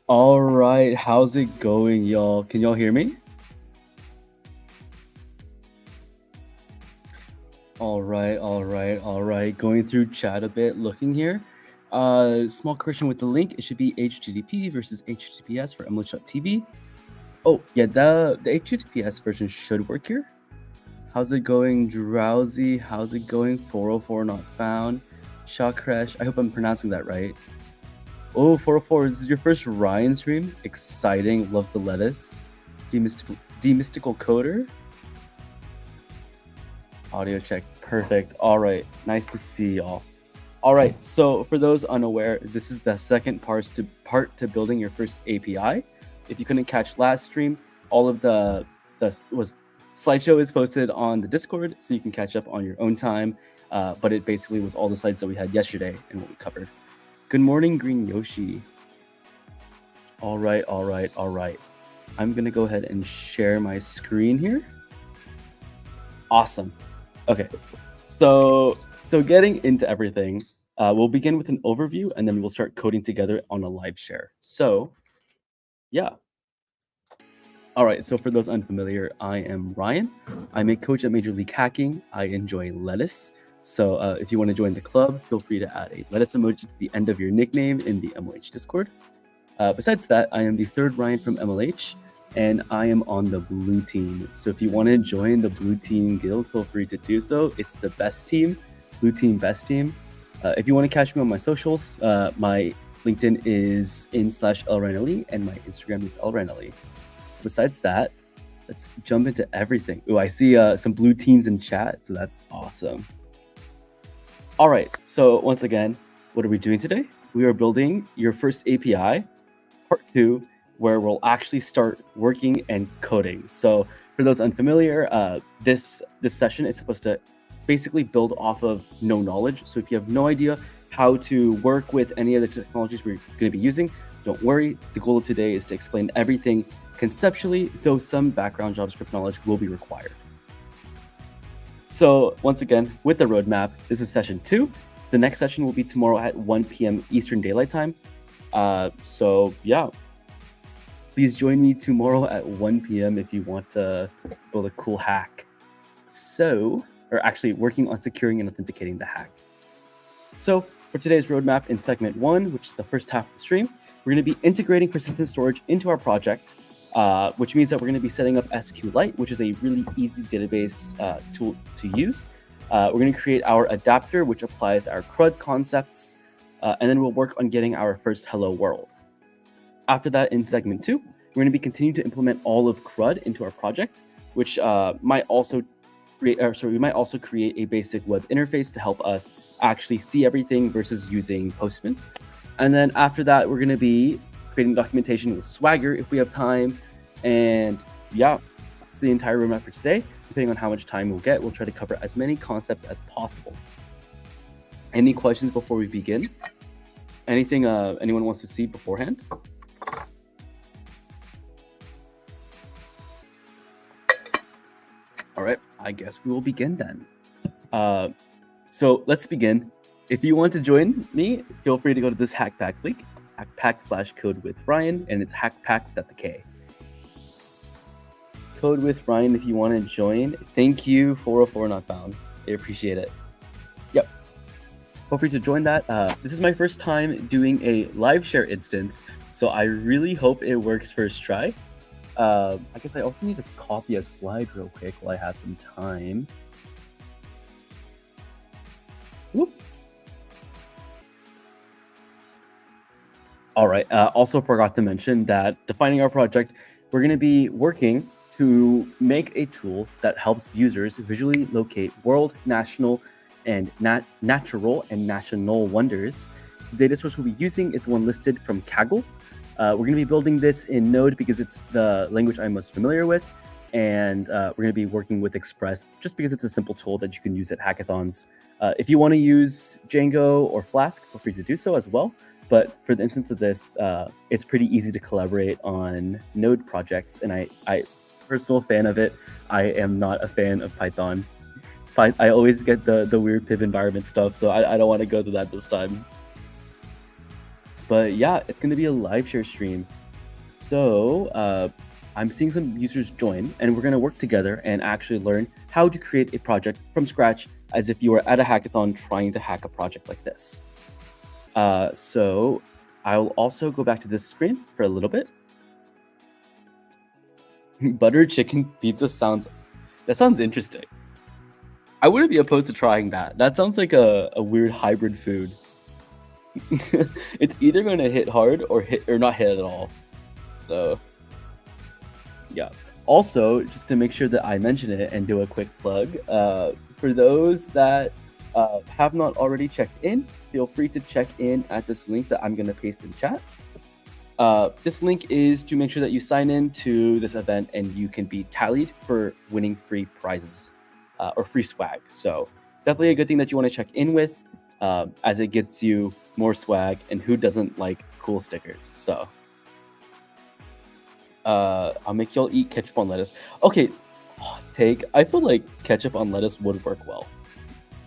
All right, how's it going, y'all? Can y'all hear me? All right. Going through chat a bit, looking here. Small correction with the link. It should be HTTP versus HTTPS for MLH.TV. Oh, yeah, the HTTPS version should work here. How's it going, Drowsy? How's it going? 404 not found. Shakresh, I hope I'm pronouncing that right. Oh, 404, is this your first Ryan stream? Exciting, love the lettuce. Demystical Coder. Audio check, perfect. All right, nice to see y'all. All right, so for those unaware, this is the second part to building your first API. If you couldn't catch last stream, all of the slideshow is posted on the Discord, so you can catch up on your own time. But it basically was all the slides that we had yesterday and what we covered. Good morning, Green Yoshi. All right. I'm gonna go ahead and share my screen here. Awesome. Okay, so getting into everything, we'll begin with an overview and then we'll start coding together on a live share. So yeah. All right, so for those unfamiliar, I am Ryan. I'm a coach at Major League Hacking. I enjoy lettuce. So if you want to join the club, feel free to add a lettuce emoji to the end of your nickname in the MLH Discord. Besides that, I am the third Ryan from MLH, and I am on the blue team. So if you want to join the blue team guild, feel free to do so. It's the best team, blue team, best team. If you want to catch me on my socials, my LinkedIn is /LRyanAli, and my Instagram is LRyanAli. Besides that, let's jump into everything. Oh, I see some blue teams in chat, so that's awesome. All right, so once again, what are we doing today? We are building your first API, part 2, where we'll actually start working and coding. So for those unfamiliar, this session is supposed to basically build off of no knowledge. So if you have no idea how to work with any of the technologies we're going to be using, don't worry. The goal of today is to explain everything conceptually, though some background JavaScript knowledge will be required. So once again, with the roadmap, this is session 2. The next session will be tomorrow at 1 p.m. Eastern Daylight Time. So yeah, please join me tomorrow at 1 p.m. if you want to build a cool hack. Or actually working on securing and authenticating the hack. So for today's roadmap in segment 1, which is the first half of the stream, we're going to be integrating persistent storage into our project, which means that we're going to be setting up SQLite, which is a really easy database tool to use. We're going to create our adapter, which applies our CRUD concepts, and then we'll work on getting our first hello world. After that, in segment 2, we're going to be continuing to implement all of CRUD into our project, which might also create a basic web interface to help us actually see everything versus using Postman. And then after that, we're going to be creating documentation with Swagger if we have time. And yeah, that's the entire roadmap for today. Depending on how much time we'll get, we'll try to cover as many concepts as possible. Any questions before we begin? Anything anyone wants to see beforehand? All right, I guess we will begin then. So let's begin. If you want to join me, feel free to go to this Hackpack link, hackpack/code with Ryan, and it's hackpack without the K. Code with Ryan if you want to join. Thank you, 404 not found. I appreciate it. Yep. Feel free to join that. This is my first time doing a live share instance, so I really hope it works first try. I guess I also need to copy a slide real quick while I have some time. Whoop. All right, also forgot to mention that defining our project, we're going to be working to make a tool that helps users visually locate world, national, and natural and national wonders. The data source we'll be using is one listed from Kaggle. We're going to be building this in Node because it's the language I'm most familiar with, and we're going to be working with Express just because it's a simple tool that you can use at hackathons. If you want to use Django or Flask, feel free to do so as well. But for the instance of this, it's pretty easy to collaborate on Node projects, and I personal fan of it. I am not a fan of Python. I always get the weird pib environment stuff, so I don't want to go through that this time. But yeah, it's going to be a live share stream. So I'm seeing some users join, and we're going to work together and actually learn how to create a project from scratch as if you were at a hackathon trying to hack a project like this. So I'll also go back to this screen for a little bit. Butter chicken pizza sounds interesting. I wouldn't be opposed to trying that. That sounds like a weird hybrid food. It's either going to hit hard or not hit at all. So yeah. Also, just to make sure that I mention it and do a quick plug, for those that have not already checked in, feel free to check in at this link that I'm going to paste in chat. This link is to make sure that you sign in to this event and you can be tallied for winning free prizes or free swag. So definitely a good thing that you want to check in with, as it gets you more swag, and who doesn't like cool stickers? So I'll make y'all eat ketchup on lettuce. Okay, hot take. I feel like ketchup on lettuce would work well.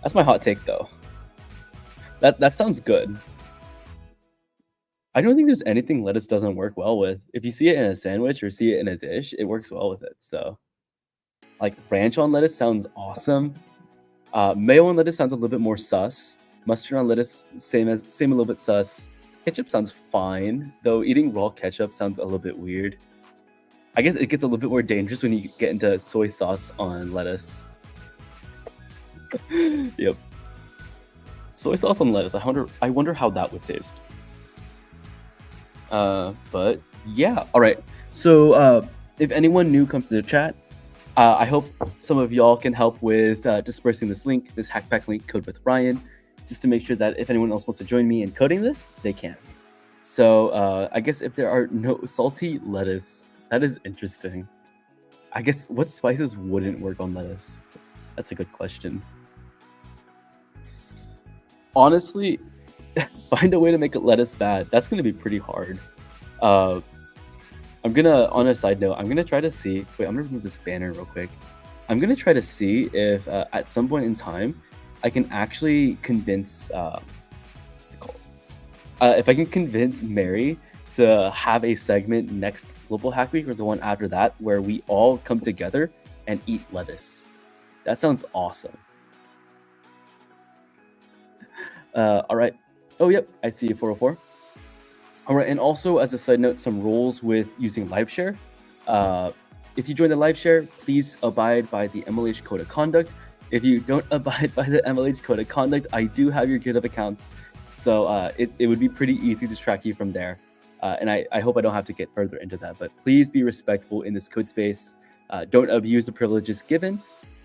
That's my hot take, though. That sounds good. I don't think there's anything lettuce doesn't work well with. If you see it in a sandwich or see it in a dish, it works well with it. So, like, ranch on lettuce sounds awesome. Mayo on lettuce sounds a little bit more sus. Mustard on lettuce, same a little bit sus. Ketchup sounds fine, though eating raw ketchup sounds a little bit weird. I guess it gets a little bit more dangerous when you get into soy sauce on lettuce. Yep. Soy sauce on lettuce. I wonder how that would taste. But yeah. All right. So if anyone new comes to the chat, I hope some of y'all can help with dispersing this link, this hackpack link, Code with Ryan, just to make sure that if anyone else wants to join me in coding this, they can. So I guess if there are no salty lettuce, that is interesting. I guess what spices wouldn't work on lettuce? That's a good question. Honestly, find a way to make lettuce bad. That's going to be pretty hard. On a side note, I'm going to try to see, wait, I'm going to remove this banner real quick. I'm going to try to see if at some point in time, I can actually convince, if I can convince Mary to have a segment next Global Hack Week or the one after that, where we all come together and eat lettuce. That sounds awesome. All right. Oh, yep. I see 404. All right. And also, as a side note, some rules with using live share. If you join the live share, please abide by the MLH Code of Conduct. If you don't abide by the MLH Code of Conduct, I do have your GitHub accounts. So it would be pretty easy to track you from there. And I hope I don't have to get further into that. But please be respectful in this code space. Don't abuse the privileges given.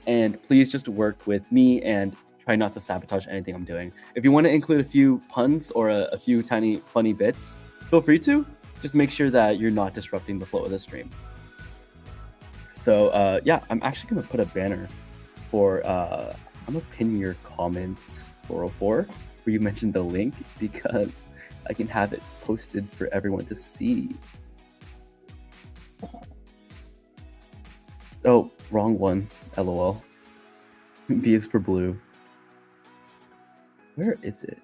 And please just work with me and try not to sabotage anything I'm doing. If you want to include a few puns or a few tiny funny bits, feel free to. Just make sure that you're not disrupting the flow of the stream. So yeah, I'm actually going to put a banner for, I'm going to pin your comment 404 where you mentioned the link, because I can have it posted for everyone to see. Oh, wrong one. LOL. B is for blue. Where is it?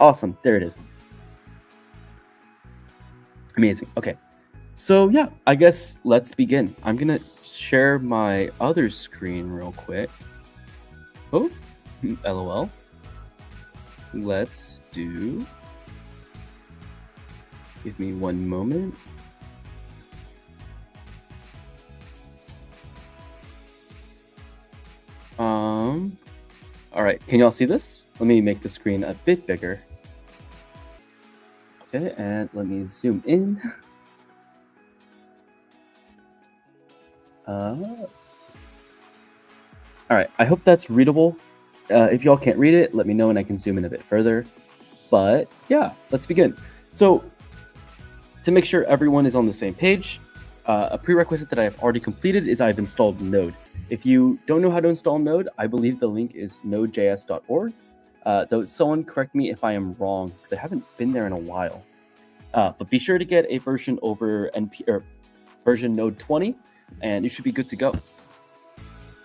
Awesome. There it is. Amazing. Okay. So yeah, I guess let's begin. I'm going to share my other screen real quick. Oh, LOL. Let's do. Give me one moment. All right, can y'all see this? Let me make the screen a bit bigger. Okay, and let me zoom in. All right, I hope that's readable. If y'all can't read it, let me know and I can zoom in a bit further. But yeah, let's begin. So to make sure everyone is on the same page, a prerequisite that I've already completed is I've installed Node. If you don't know how to install Node, I believe the link is nodejs.org. Though someone correct me if I am wrong, because I haven't been there in a while. But be sure to get a version over version Node 20, and you should be good to go.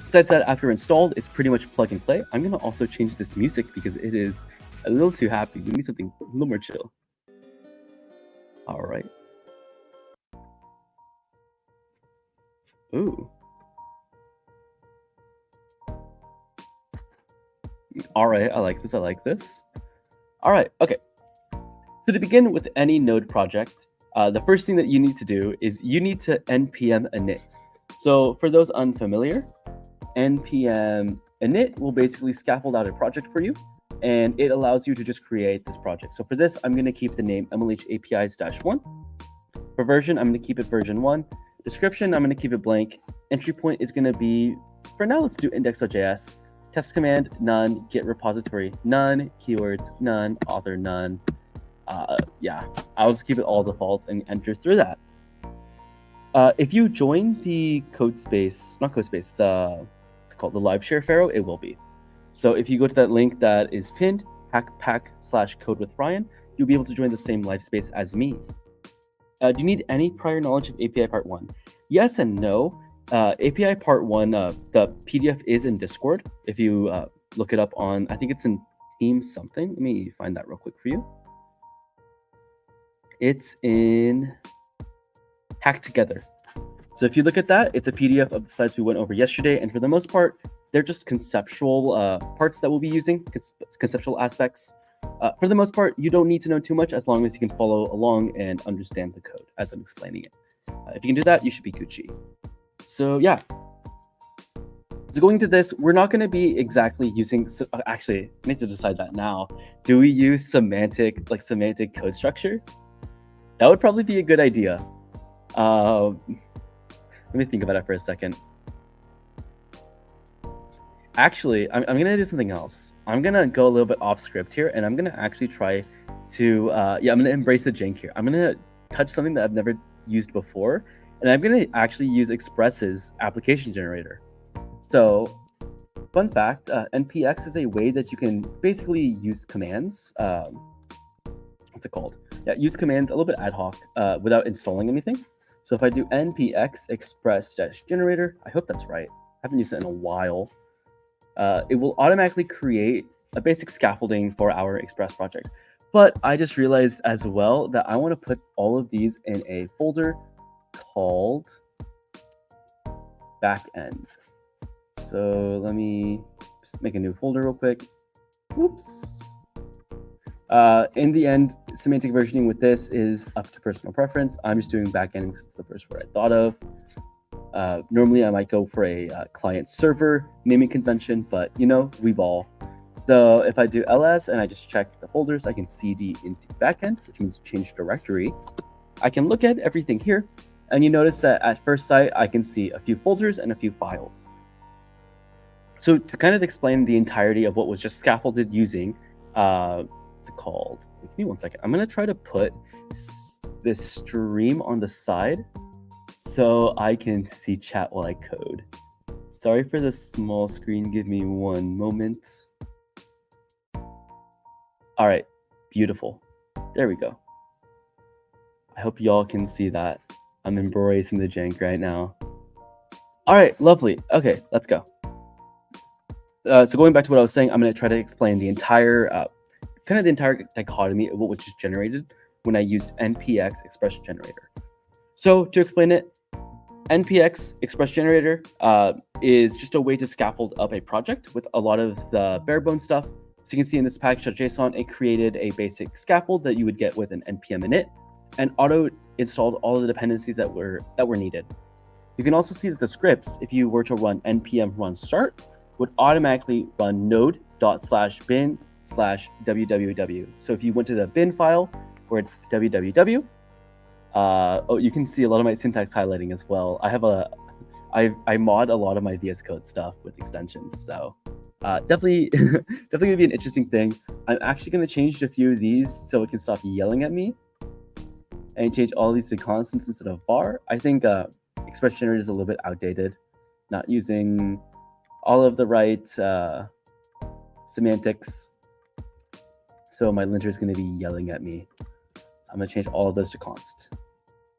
Besides that, after installed, it's pretty much plug and play. I'm going to also change this music because it is A little too happy. We need something a little more chill. All right. Ooh. All right. I like this. I like this. All right. Okay. So to begin with any node project, the first thing that you need to do is you need to npm init. So for those unfamiliar, npm init will basically scaffold out a project for you, and it allows you to just create this project. So for this, I'm going to keep the name MLH APIs-1. For version, I'm going to keep it version 1. Description, I'm going to keep it blank. Entry point is going to be, for now, let's do index.js. Test command, none. Git repository, none. Keywords, none. Author, none. Yeah, I'll just keep it all default and enter through that. If you join the not CodeSpace, it's called the live share Pharaoh, it will be. So if you go to that link that is pinned, hackpack/code with Ryan, you'll be able to join the same live space as me. Do you need any prior knowledge of API Part 1? Yes and no. API Part 1, the PDF is in Discord. If you look it up on, I think it's in Team something. Let me find that real quick for you. It's in Hack Together. So if you look at that, it's a PDF of the slides we went over yesterday. And for the most part, they're just conceptual parts that we'll be using, conceptual aspects. For the most part, you don't need to know too much as long as you can follow along and understand the code as I'm explaining it. If you can do that, you should be Gucci. So yeah. So going to this, we're not going to be exactly using, actually, I need to decide that now. Do we use semantic code structure? That would probably be a good idea. Let me think about it for a second. Actually, I'm going to do something else. I'm going to go a little bit off script here, and I'm going to actually try to, I'm going to embrace the jank here. I'm going to touch something that I've never used before, and I'm going to actually use Express's application generator. So, fun fact, npx is a way that you can basically use commands. What's it called? Yeah, use commands a little bit ad hoc without installing anything. So if I do npx express-generator, I hope that's right. I haven't used it in a while. It will automatically create a basic scaffolding for our Express project. But I just realized as well that I want to put all of these in a folder called backend. So let me just make a new folder real quick. Oops. In the end, semantic versioning with this is up to personal preference. I'm just doing backend because it's the first word I thought of. Normally, I might go for a client-server naming convention, but we ball. So if I do ls and I just check the folders, I can cd into backend, which means change directory. I can look at everything here, and you notice that at first sight, I can see a few folders and a few files. So to kind of explain the entirety of what was just scaffolded using, what's it called? Give me 1 second. I'm going to try to put this stream on the side so I can see chat while I code. Sorry for the small screen. Give me 1 moment. All right, beautiful. There we go. I hope y'all can see that. I'm embracing the jank right now. All right, lovely. Okay, let's go. So going back to what I was saying, I'm going to try to explain the entire, kind of the entire dichotomy of what was just generated when I used npx express generator. So to explain it, npx express generator is just a way to scaffold up a project with a lot of the bare bones stuff. So you can see in this package.json, it created a basic scaffold that you would get with an npm init and auto installed all of the dependencies that were needed. You can also see that the scripts, if you were to run npm run start, would automatically run node.bin/www. So if you went to the bin file where it's www, you can see a lot of my syntax highlighting as well. I mod a lot of my VS Code stuff with extensions, so definitely gonna be an interesting thing. I'm actually gonna change a few of these so it can stop yelling at me, and change all these to constants instead of bar. I think Express Generator is a little bit outdated, not using all of the right semantics. So my linter is going to be yelling at me. I'm going to change all of those to const.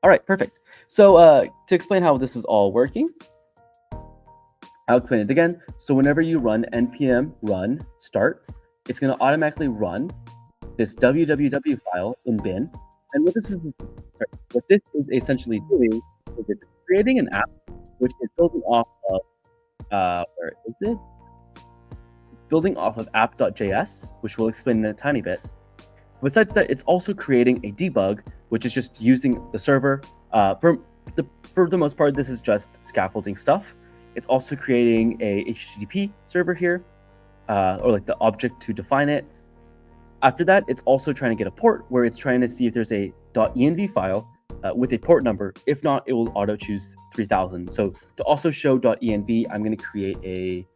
All right, perfect. So to explain how this is all working, I'll explain it again. So whenever you run npm run start, it's going to automatically run this www file in bin. And what this is essentially doing is it's creating an app which is building off of where is it? It's building off of app.js, which we'll explain in a tiny bit. Besides that, it's also creating a debug, which is just using the server. For the most part, this is just scaffolding stuff. It's also creating a HTTP server here, or like the object to define it. After that, it's also trying to get a port where it's trying to see if there's a .env file with a port number. If not, it will auto choose 3000. So to also show .env, I'm going to create a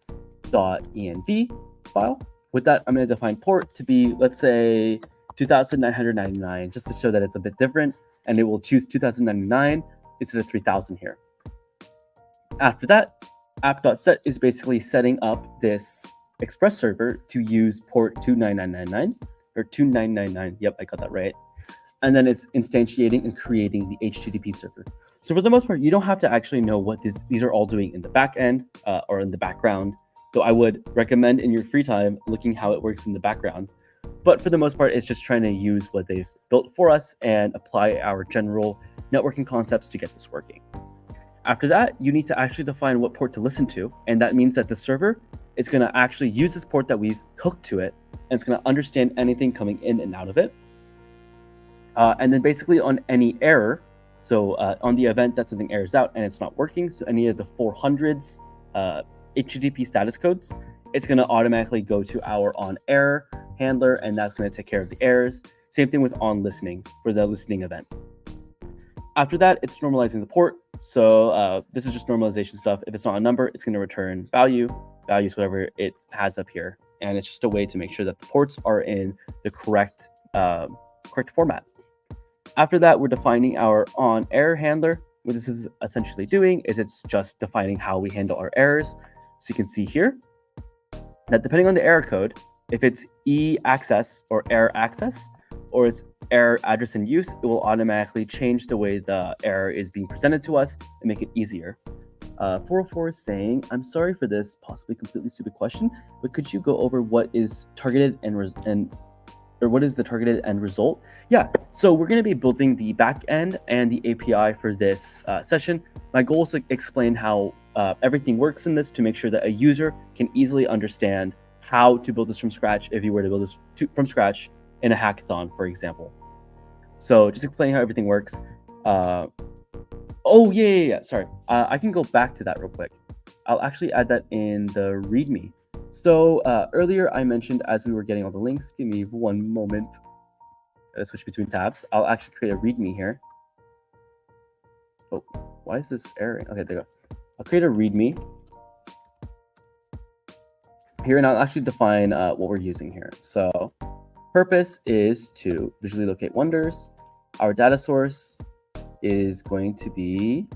.env file. With that, I'm going to define port to be, let's say, 2999, just to show that it's a bit different. And it will choose 2099 instead of 3000 here. After that, app.set is basically setting up this Express server to use port 29999 or 2999. Yep, I got that right. And then it's instantiating and creating the HTTP server. So for the most part, you don't have to actually know what these are all doing in the back end or in the background. Though I would recommend in your free time looking how it works in the background. But for the most part, it's just trying to use what they've built for us and apply our general networking concepts to get this working. After that, you need to actually define what port to listen to. And that means that the server is going to actually use this port that we've hooked to it, and it's going to understand anything coming in and out of it. And then basically on any error, so on the event that something errors out and it's not working, so any of the 400s HTTP status codes, it's going to automatically go to our on error handler, and that's going to take care of the errors. Same thing with on listening for the listening event. After that, it's normalizing the port. So this is just normalization stuff. If it's not a number, it's going to return values, whatever it has up here. And it's just a way to make sure that the ports are in the correct format. After that, we're defining our on error handler. What this is essentially doing is it's just defining how we handle our errors. So you can see here that depending on the error code, if it's e-access or error access, or it's error address in use, it will automatically change the way the error is being presented to us and make it easier. 404 is saying, I'm sorry for this possibly completely stupid question, but could you go over what is targeted or what is the targeted end result? Yeah, so we're going to be building the backend and the API for this session. My goal is to explain how everything works in this to make sure that a user can easily understand how to build this from scratch if you were to build this from scratch in a hackathon, for example. So just explaining how everything works. Oh, yeah. Sorry. I can go back to that real quick. I'll actually add that in the README. So earlier I mentioned as we were getting all the links, give me one moment. Gotta switch between tabs. I'll actually create a README here. Oh, why is this erroring? Okay, there you go. I'll create a README here, and I'll actually define what we're using here. So purpose is to visually locate wonders. Our data source is going to be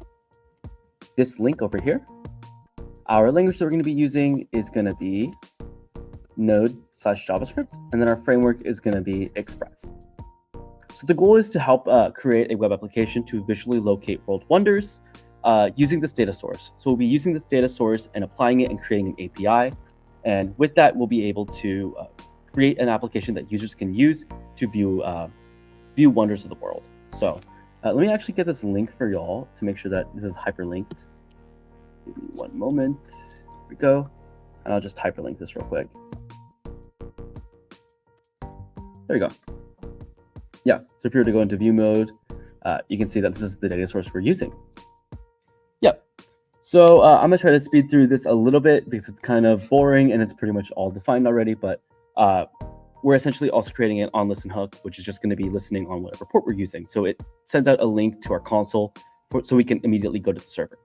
this link over here. Our language that we're going to be using is going to be Node/JavaScript, and then our framework is going to be Express. So the goal is to help create a web application to visually locate world wonders using this data source. So we'll be using this data source and applying it and creating an API. And with that, we'll be able to create an application that users can use to view wonders of the world. So let me actually get this link for y'all to make sure that this is hyperlinked. Give me one moment. Here we go. And I'll just hyperlink this real quick. There we go. Yeah, so if you were to go into view mode, you can see that this is the data source we're using. Yep. So I'm going to try to speed through this a little bit because it's kind of boring and it's pretty much all defined already. But we're essentially also creating an on listen hook, which is just going to be listening on whatever port we're using. So it sends out a link to our console so we can immediately go to the server.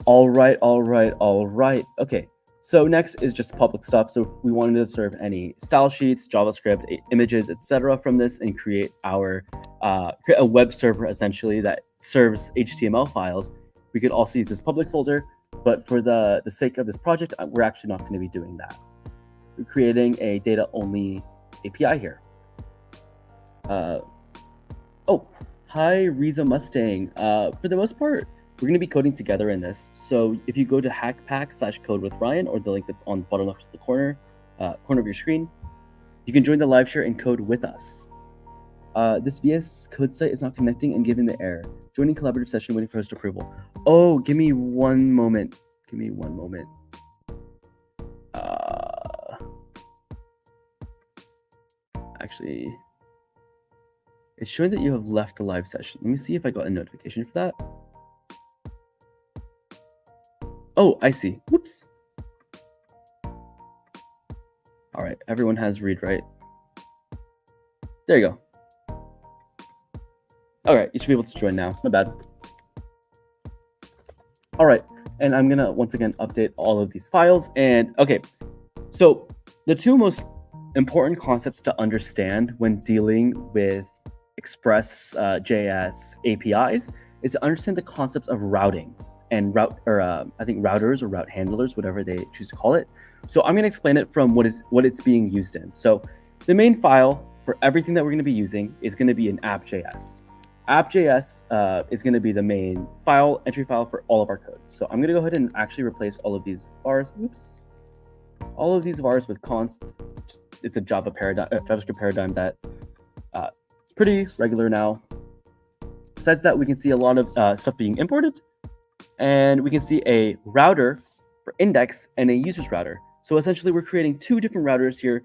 All right. Okay. So next is just public stuff. So if we wanted to serve any style sheets, JavaScript, images, etc. from this and create our create a web server essentially that serves HTML files, we could also use this public folder. But for the sake of this project, we're actually not going to be doing that. We're creating a data-only API here. Oh, hi, Riza Mustang. For the most part, we're going to be coding together in this. So if you go to hackpack/code with Ryan, or the link that's on the bottom left of the corner, corner of your screen. You can join the live share and code with us. This VS Code site is not connecting and giving the error. Joining collaborative session waiting for host approval. Oh, give me one moment. Give me one moment. Actually, it's showing that you have left the live session. Let me see if I got a notification for that. Oh, I see. Whoops. All right, everyone has read, right? There you go. All right, you should be able to join now. Not bad. All right, and I'm gonna once again update all of these files. And okay, so the two most important concepts to understand when dealing with Express.js APIs is to understand the concepts of routing and I think routers or route handlers, whatever they choose to call it. So I'm gonna explain it from what it's being used in. So the main file for everything that we're gonna be using is gonna be an app.js. App.js is going to be the main entry file for all of our code. So I'm going to go ahead and actually replace all of these vars. Oops. All of these vars with const. It's a JavaScript paradigm that is pretty regular now. Besides that, we can see a lot of stuff being imported, and we can see a router for index and a users router. So essentially, we're creating two different routers here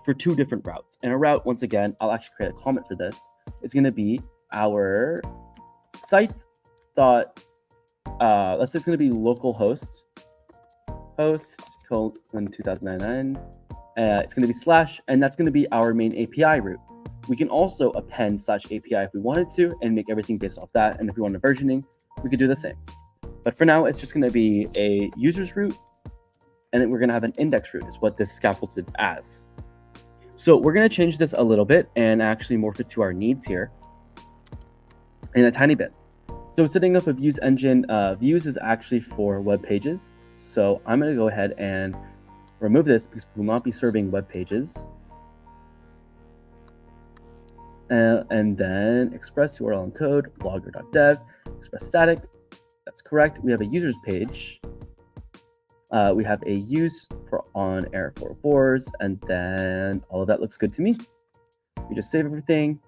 for two different routes. And a route, once again, I'll actually create a comment for this. It's going to be our site dot let's say it's going to be localhost host colon 2099. It's going to be slash, and that's going to be our main API route. We can also append /API if we wanted to and make everything based off that. And if we want a versioning, we could do the same. But for now, it's just going to be a users route, and then we're going to have an index route is what this scaffolded as. So we're going to change this a little bit and actually morph it to our needs here in a tiny bit. So setting up a views engine, views is actually for web pages. So I'm going to go ahead and remove this because we will not be serving web pages. And then express URL and code, logger.dev, express static. That's correct. We have a users page. We have a use for on air for bores, and then all of that looks good to me. We just save everything.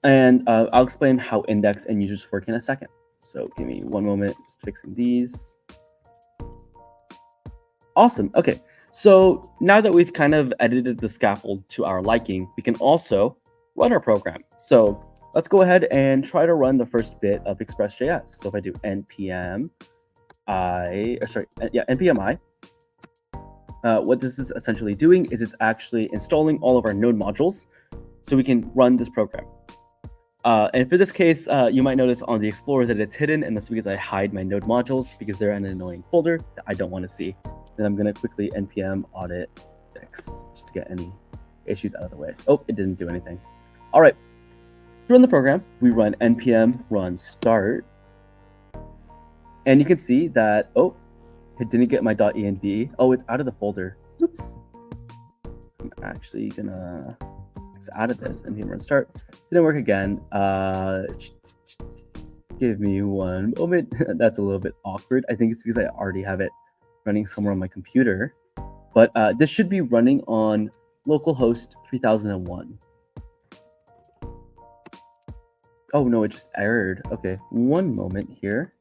And I'll explain how index and users work in a second. So give me one moment, just fixing these. Awesome. Okay. So now that we've kind of edited the scaffold to our liking, we can also run our program. So let's go ahead and try to run the first bit of Express.js. So if I do npm npm I, what this is essentially doing is it's actually installing all of our node modules so we can run this program. And for this case, you might notice on the Explorer that it's hidden, and that's because I hide my node modules because they're in an annoying folder that I don't want to see. Then I'm going to quickly npm audit fix just to get any issues out of the way. Oh, it didn't do anything. All right. To run the program, we run npm run start. And you can see that, oh, it didn't get my .env. Oh, it's out of the folder. Oops. I'm actually going to out of this npm run start. Didn't work again. Give me one moment. That's a little bit awkward. I think it's because I already have it running somewhere on my computer. But this should be running on localhost 3001. Oh no, it just errored. Okay, one moment here.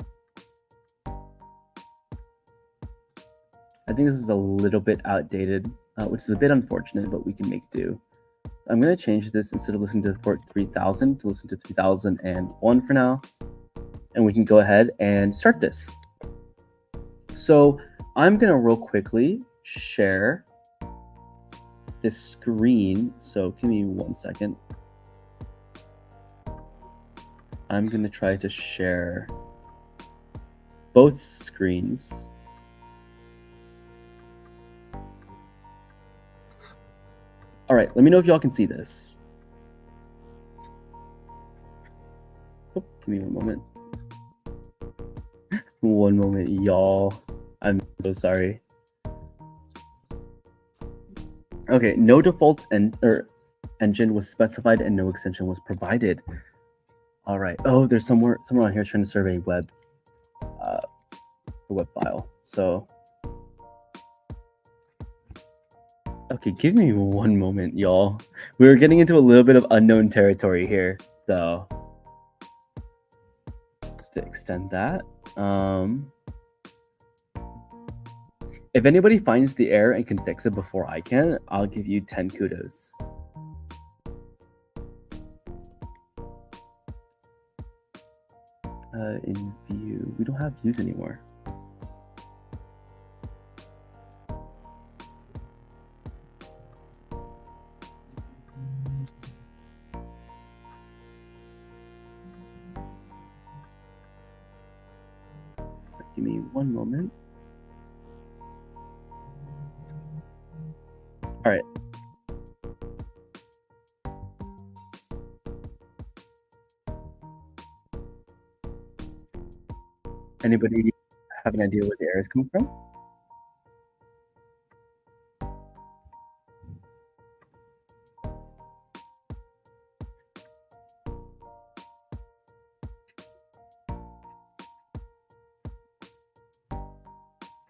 I think this is a little bit outdated, which is a bit unfortunate, but we can make do. I'm going to change this instead of listening to port 3000 to listen to 3001 for now. And we can go ahead and start this. So I'm going to real quickly share this screen. So give me 1 second. I'm going to try to share both screens. All right, let me know if y'all can see this. Oh, give me one moment. One moment, y'all. I'm so sorry. Okay, no default engine was specified and no extension was provided. All right. Oh, there's someone on here trying to serve a web file. So Okay, give me one moment, y'all. We're getting into a little bit of unknown territory here, so just to extend that. If anybody finds the error and can fix it before I can, I'll give you 10 kudos. In view, we don't have views anymore. Give me one moment. All right. Anybody have an idea where the error is coming from?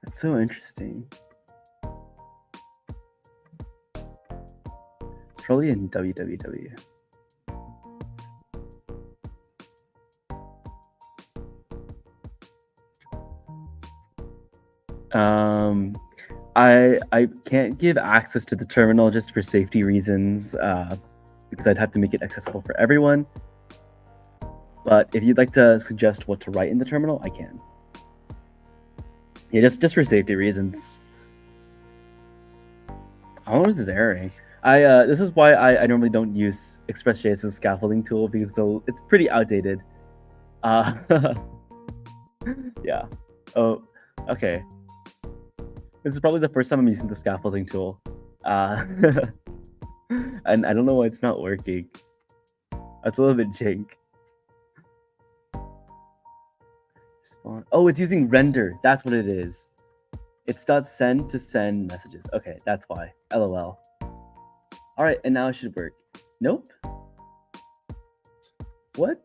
That's so interesting. It's probably in www. I can't give access to the terminal just for safety reasons, because I'd have to make it accessible for everyone. But if you'd like to suggest what to write in the terminal, I can. Yeah, just for safety reasons. I don't know what this is erroring. This is why I normally don't use Express.js's scaffolding tool, because it's pretty outdated. Yeah. Oh, okay. This is probably the first time I'm using the scaffolding tool. And I don't know why it's not working. That's a little bit jank. Oh, it's using render. That's what it is. It's .send to send messages. Okay, that's why. LOL. All right, and now it should work. Nope. What?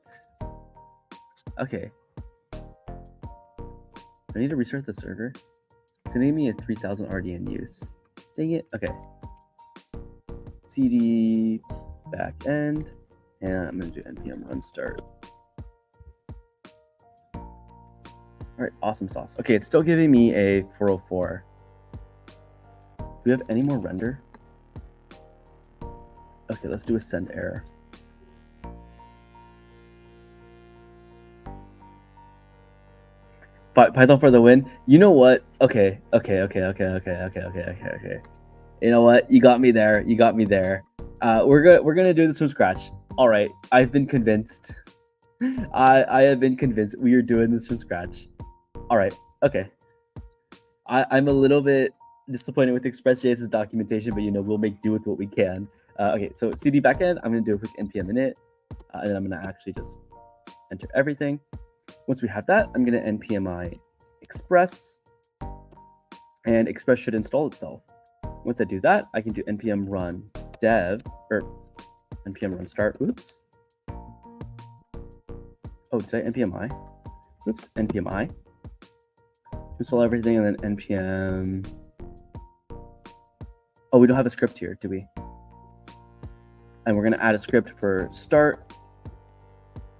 Okay. I need to restart the server. It's gonna give me a 3000 RDN use. Dang it. Okay. CD backend, and I'm gonna do npm run start. All right, awesome sauce. Okay, it's still giving me a 404. Do we have any more render? Okay, let's do a send error. Python for the win. You know what? Okay. You know what? You got me there. You got me there. We're gonna do this from scratch. All right. I've been convinced. I have been convinced. We are doing this from scratch. All right. Okay. I'm a little bit disappointed with Express.js's documentation, but we'll make do with what we can. Okay. So CD backend. I'm gonna do a quick npm init, and then I'm gonna actually just enter everything. Once we have that, I'm going to npmi express, and Express should install itself. Once I do that, I can do npm run dev, or npm run start. Oops. Oh, did I npmi? Oops, npmi. Install everything, and then npm. Oh, we don't have a script here, do we? And we're going to add a script for start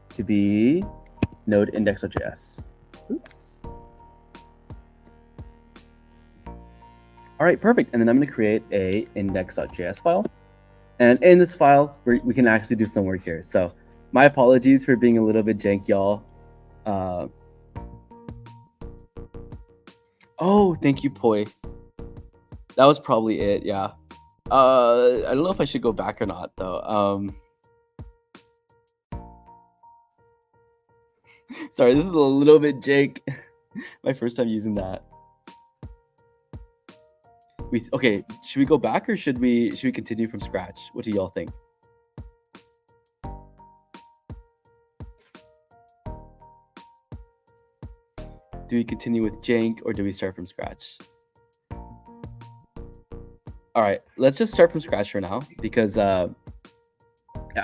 to be node index.js. Oops. All right, perfect. And then I'm going to create a index.js file. And in this file, we can actually do some work here. So my apologies for being a little bit jank, y'all. Oh, thank you, Poi. That was probably it, yeah. I don't know if I should go back or not, though. Sorry, this is a little bit jank. My first time using that. Okay, should we go back or should we continue from scratch? What do y'all think? Do we continue with jank or do we start from scratch? All right, let's just start from scratch for now, because I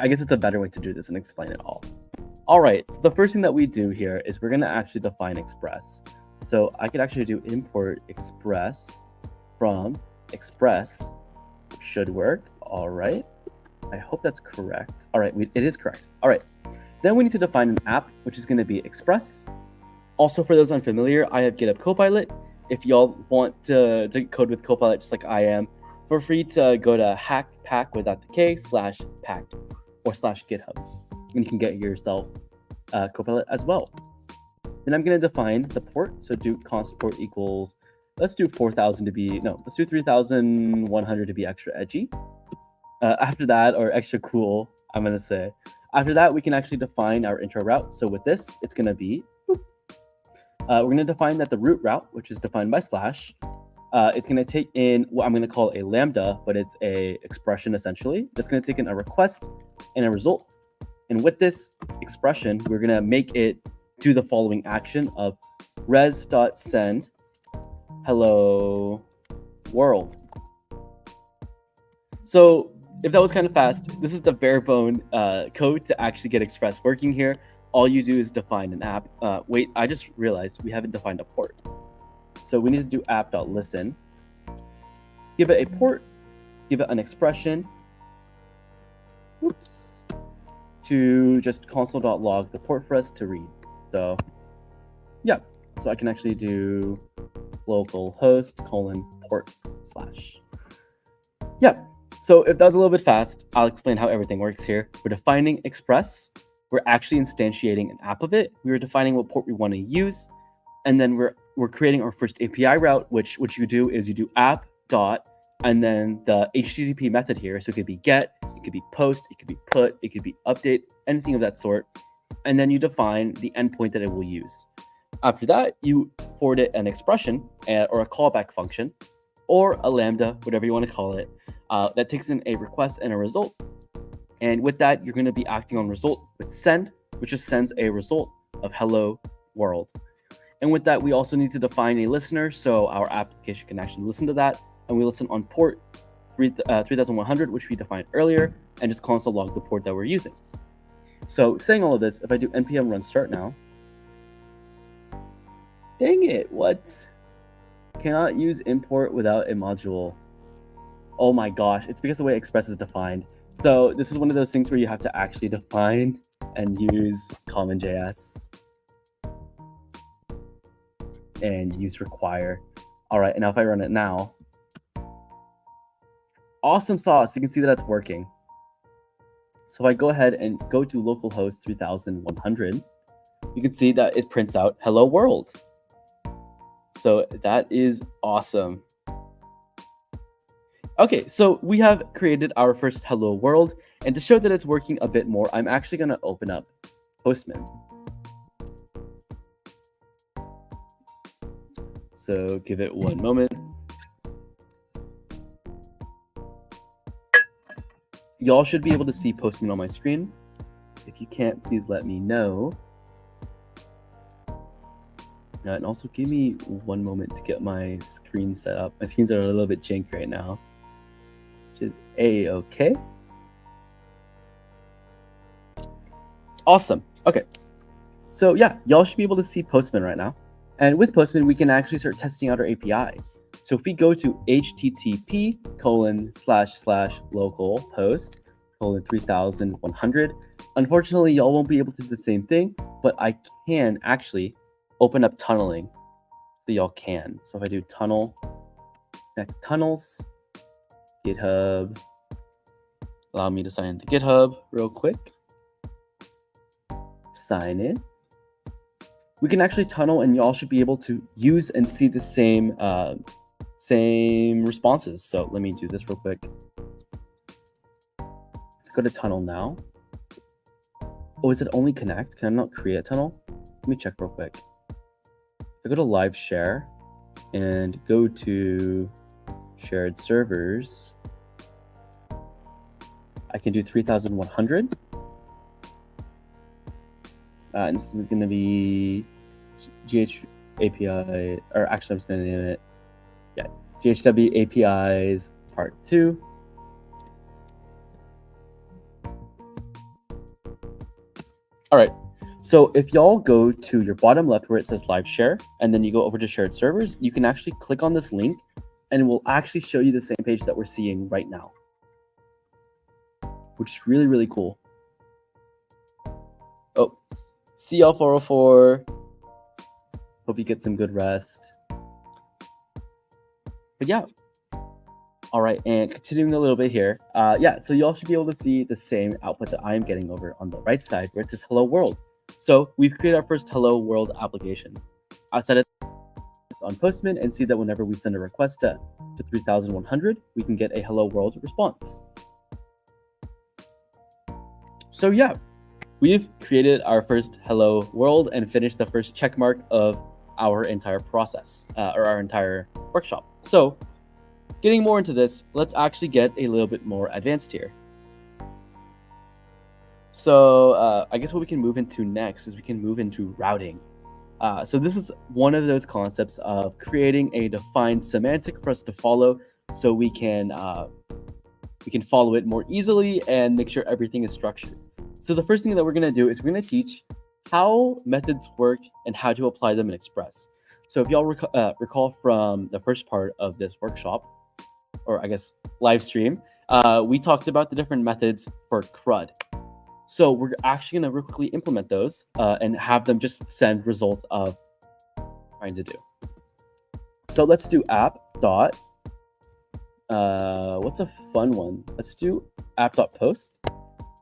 guess it's a better way to do this and explain it all. All right, so the first thing that we do here is we're going to actually define express. So I could actually do import express from express Should work. All right. I hope that's correct. All right, it is correct. All right. Then we need to define an app, which is going to be Express. Also, for those unfamiliar, I have GitHub Copilot. If y'all want to code with Copilot just like I am, feel free to go to hackpack without the K /pack or /GitHub. And you can get yourself Copilot as well. Then I'm going to define the port. So do const port equals, let's do 4,000 to be, no, let's do 3,100 to be extra edgy. After that, or extra cool, I'm going to say. After that, we can actually define our intro route. So with this, it's going to be, we're going to define that the root route, which is defined by slash, it's going to take in what I'm going to call a lambda, but it's a expression essentially. That's going to take in a request and a result. And with this expression, we're going to make it do the following action of res.send hello world. So if that was kind of fast, this is the bare bone code to actually get Express working here. All you do is define an app. Wait, I just realized we haven't defined a port. So we need to do app.listen. Give it a port, give it an expression. Oops. To just console.log the port for us to read. So yeah, so I can actually do localhost :port/. Yeah, so if that was a little bit fast, I'll explain how everything works here. We're defining Express. We're actually instantiating an app of it. We're defining what port we want to use. And then we're creating our first API route, which what you do is you do app dot and then the HTTP method here. So it could be get, it could be post, it could be put, it could be update, anything of that sort. And then you define the endpoint that it will use. After that, you forward it an expression or a callback function or a lambda, whatever you want to call it, that takes in a request and a result. And with that, you're going to be acting on result with send, which just sends a result of hello world. And with that, we also need to define a listener so our application can actually listen to that. And we listen on port 3100, which we defined earlier, and just console log the port that we're using. So saying all of this, if I do npm run start now, dang it, what? Cannot use import without a module. Oh my gosh, it's because the way Express is defined. So this is one of those things where you have to actually define and use common.js and use require. All right, and now if I run it now, awesome sauce, you can see that it's working. So if I go ahead and go to localhost 3100, you can see that it prints out hello world. So that is awesome. Okay, so we have created our first hello world, and to show that it's working a bit more, I'm actually going to open up Postman. So give it one moment. Y'all should be able to see Postman on my screen. If you can't, please let me know. And also give me one moment to get my screen set up. My screens are a little bit janky right now. Which is A-okay. Awesome. Okay. So yeah, y'all should be able to see Postman right now. And with Postman, we can actually start testing out our API. So if we go to http://localhost:3100, unfortunately, y'all won't be able to do the same thing, but I can actually open up tunneling so y'all can. So if I do tunnel, next tunnels, GitHub, allow me to sign into GitHub real quick. Sign in. We can actually tunnel, and y'all should be able to use and see the same responses. So let me do this real quick. Go to tunnel now. Oh, is it only connect? Can I not create a tunnel? Let me check real quick. I go to live share and go to shared servers. I can do 3100. And this is going to be GH API, or actually I'm just going to name it, yeah, GHW APIs part 2. All right, so if y'all go to your bottom left where it says live share, and then you go over to shared servers, you can actually click on this link and it will actually show you the same page that we're seeing right now, which is really, really cool. Oh, CL404. Hope you get some good rest. But yeah. All right, and continuing a little bit here. So you all should be able to see the same output that I am getting over on the right side where it says hello world. So we've created our first hello world application. I'll set it on Postman and see that whenever we send a request to 3100, we can get a hello world response. So yeah, we've created our first hello world and finished the first check mark of our entire process or our entire workshop. So getting more into this, let's actually get a little bit more advanced here. So I guess what we can move into next is we can move into routing. So this is one of those concepts of creating a defined semantic for us to follow, so we can follow it more easily and make sure everything is structured. So the first thing that we're going to do is we're going to teach how methods work and how to apply them in Express. So if y'all recall from the first part of this workshop, or I guess live stream, we talked about the different methods for CRUD. So we're actually going to quickly implement those and have them just send results of trying to do. So let's do app dot. What's a fun one? Let's do app.post,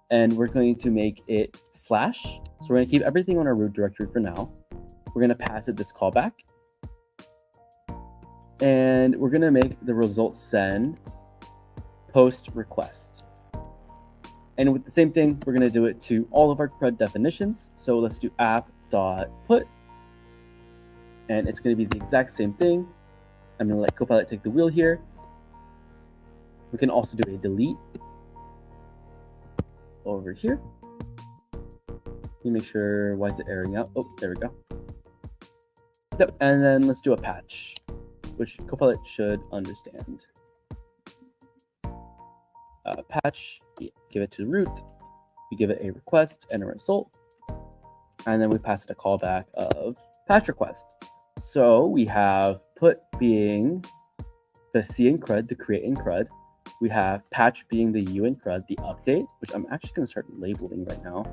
and we're going to make it /. So we're going to keep everything on our root directory for now. We're going to pass it this callback, and we're going to make the result send post request. And with the same thing, we're going to do it to all of our CRUD definitions. So let's do app.put, and it's going to be the exact same thing. I'm going to let Copilot take the wheel here. We can also do a delete over here. Let me make sure, why is it erroring out? Oh, there we go. Yep, and then let's do a patch, which Copilot should understand. Patch, give it to root, we give it a request and a result, and then we pass it a callback of patch request. So we have put being the C in CRUD, the create in CRUD. We have patch being the U in CRUD, the update, which I'm actually going to start labeling right now.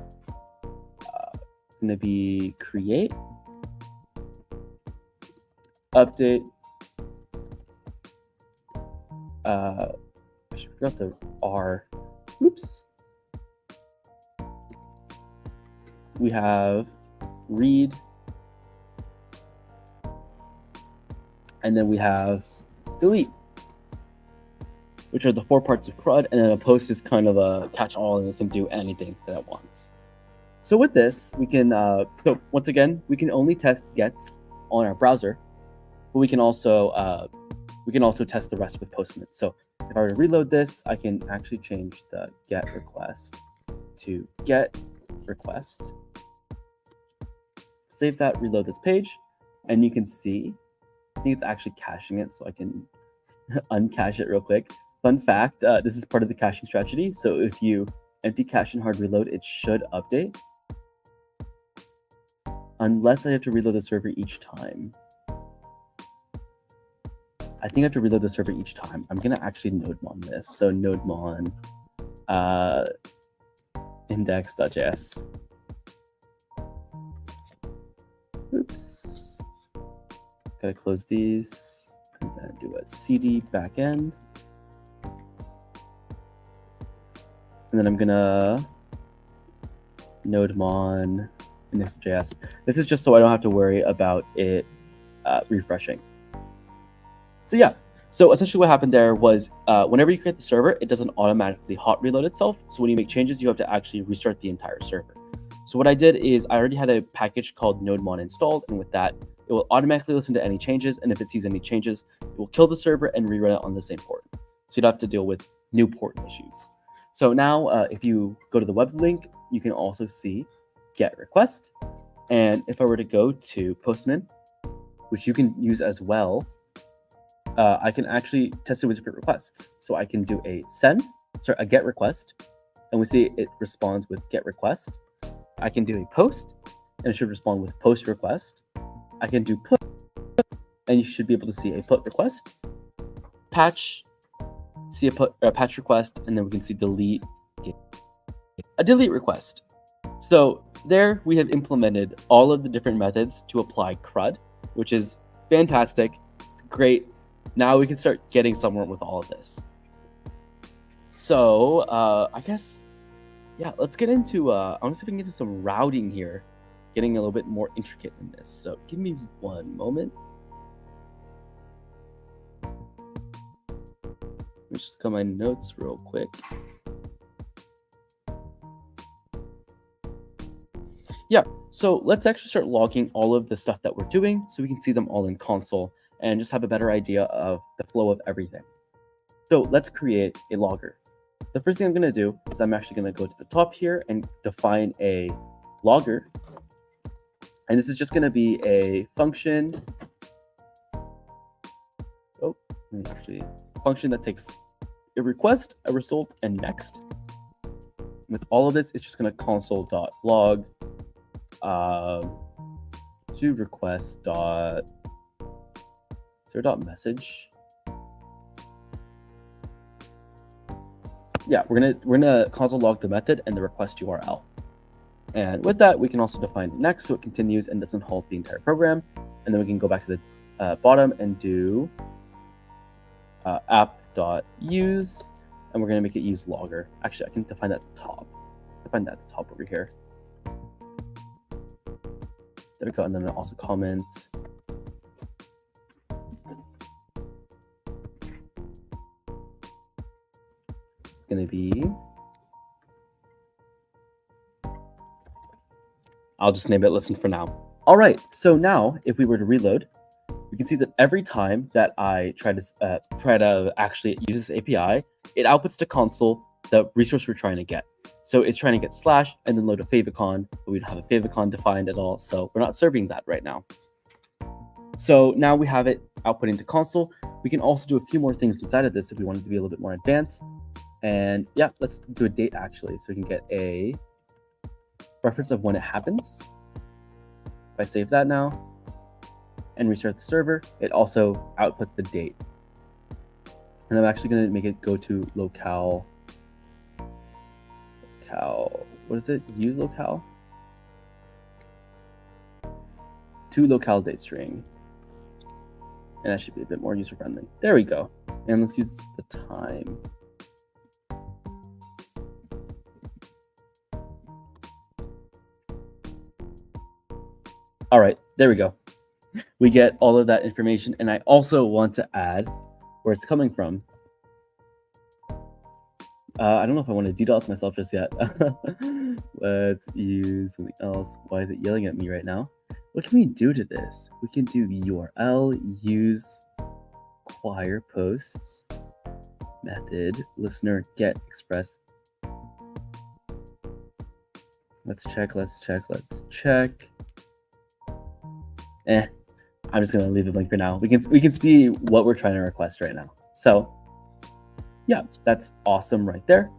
Going to be create, update, I should forgot the R. Oops. We have read, and then we have delete, which are the 4 parts of CRUD, and then a post is kind of a catch-all, and it can do anything that it wants. So with this, we can, so once again, we can only test gets on our browser, but we can also test the rest with Postman. So if I were to reload this, I can actually change the get request to get request. Save that, reload this page, and you can see, I think it's actually caching it, so I can uncache it real quick. Fun fact, this is part of the caching strategy. So if you empty cache and hard reload, it should update. Unless I have to reload the server each time. I think I have to reload the server each time. I'm going to actually nodemon this. So nodemon index.js. Oops. Gotta close these. And then do a cd backend. And then I'm gonna nodemon index.js. This is just so I don't have to worry about it refreshing. So yeah, so essentially what happened there was whenever you create the server, it doesn't automatically hot reload itself. So when you make changes, you have to actually restart the entire server. So what I did is I already had a package called nodemon installed, and with that, it will automatically listen to any changes, and if it sees any changes, it will kill the server and rerun it on the same port. So you don't have to deal with new port issues. So now if you go to the web link, you can also see get request. And if I were to go to Postman, which you can use as well, I can actually test it with different requests. So I can do a get request, and we see it responds with get request. I can do a post, and it should respond with post request. I can do put, and you should be able to see a put request. patch, see a patch request, and then we can see delete, a delete request. So there we have implemented all of the different methods to apply CRUD, which is fantastic. It's great. Now we can start getting somewhere with all of this. So I guess, yeah, let's get into, I want to see if we can get into some routing here, getting a little bit more intricate in this. So give me one moment. Let me just look at my notes real quick. Yeah, so let's actually start logging all of the stuff that we're doing so we can see them all in console and just have a better idea of the flow of everything. So let's create a logger. So the first thing I'm going to do is I'm actually going to go to the top here and define a logger. And this is just going to be a function. Oh, actually, function that takes a request, a result, and next. With all of this, it's just going to console.log to request dot, is there dot message? Yeah, we're gonna console log the method and the request URL. And with that, we can also define next so it continues and doesn't halt the entire program. And then we can go back to the bottom and do app.use, and we're gonna make it use logger. Actually, I can define that at the top. Define that at the top over here. There we go, and then I'll also comment. It's gonna be, I'll just name it listen for now. All right, so now if we were to reload, we can see that every time that I try to actually use this API, it outputs to console the resource we're trying to get. So it's trying to get slash and then load a favicon, but we don't have a favicon defined at all, so we're not serving that right now. So now we have it outputting to console. We can also do a few more things inside of this if we wanted to be a little bit more advanced. And yeah, let's do a date actually, so we can get a reference of when it happens. If I save that now and restart the server, it also outputs the date. And I'm actually going to make it go to locale. What is it? Use locale? To locale date string. And that should be a bit more user friendly. There we go. And let's use the time. All right, there we go. We get all of that information. And I also want to add where it's coming from. I don't know if I want to DDoS myself just yet. Let's use something else. Why is it yelling at me right now? What can we do to this? We can do URL, use acquire posts, method, listener, get, express. Let's check. I'm just gonna leave it blank for now. We can see what we're trying to request right now. So yeah, that's awesome right there.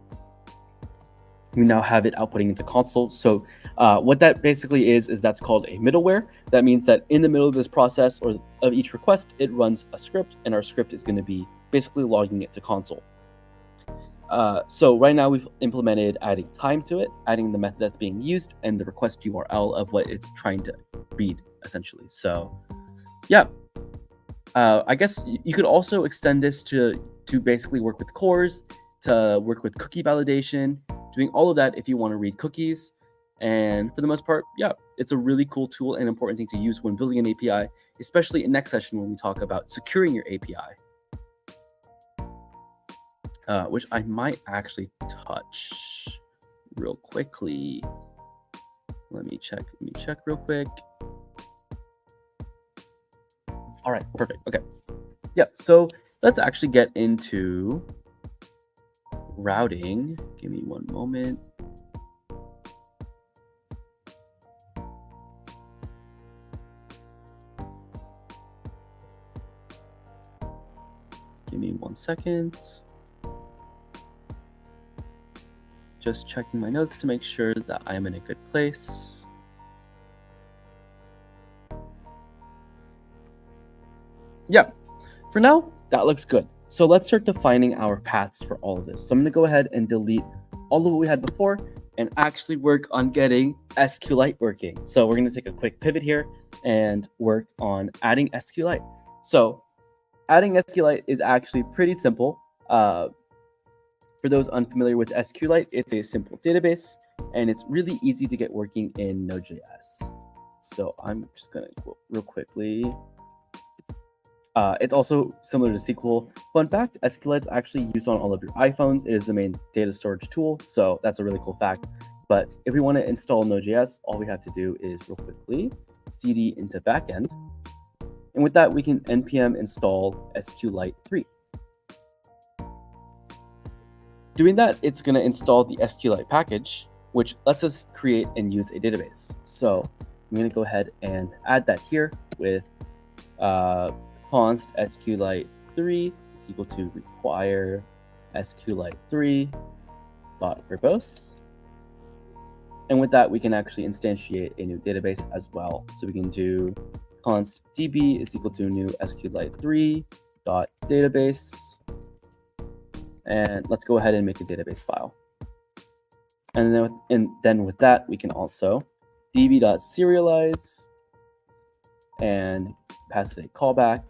We now have it outputting into console. So what that basically is that's called a middleware. That means that in the middle of this process or of each request, it runs a script, and our script is going to be basically logging it to console. So right now we've implemented adding time to it, adding the method that's being used, and the request URL of what it's trying to read, essentially. So yeah, I guess you could also extend this to basically work with cores, to work with cookie validation, doing all of that if you want to read cookies. And for the most part, yeah, it's a really cool tool and important thing to use when building an API, especially in next session when we talk about securing your API, which I might actually touch real quickly. Let me check real quick. All right, perfect. Okay. Yeah, so let's actually get into routing. Give me one moment. Give me 1 second. Just checking my notes to make sure that I'm in a good place. Yeah, for now, that looks good. So let's start defining our paths for all of this. So I'm going to go ahead and delete all of what we had before and actually work on getting SQLite working. So we're going to take a quick pivot here and work on adding SQLite. So adding SQLite is actually pretty simple. For those unfamiliar with SQLite, it's a simple database, and it's really easy to get working in Node.js. So I'm just going to go real quickly. It's also similar to SQL. Fun fact, SQLite's actually used on all of your iPhones. It is the main data storage tool, so that's a really cool fact. But if we want to install Node.js, all we have to do is real quickly cd into backend. And with that, we can npm install SQLite 3. Doing that, it's going to install the SQLite package, which lets us create and use a database. So I'm going to go ahead and add that here with const SQLite 3 is equal to require SQLite 3 dot verbose. And with that, we can actually instantiate a new database as well. So we can do const db is equal to new SQLite 3 dot database. And let's go ahead and make a database file. And then with that, we can also db.serialize and pass it a callback.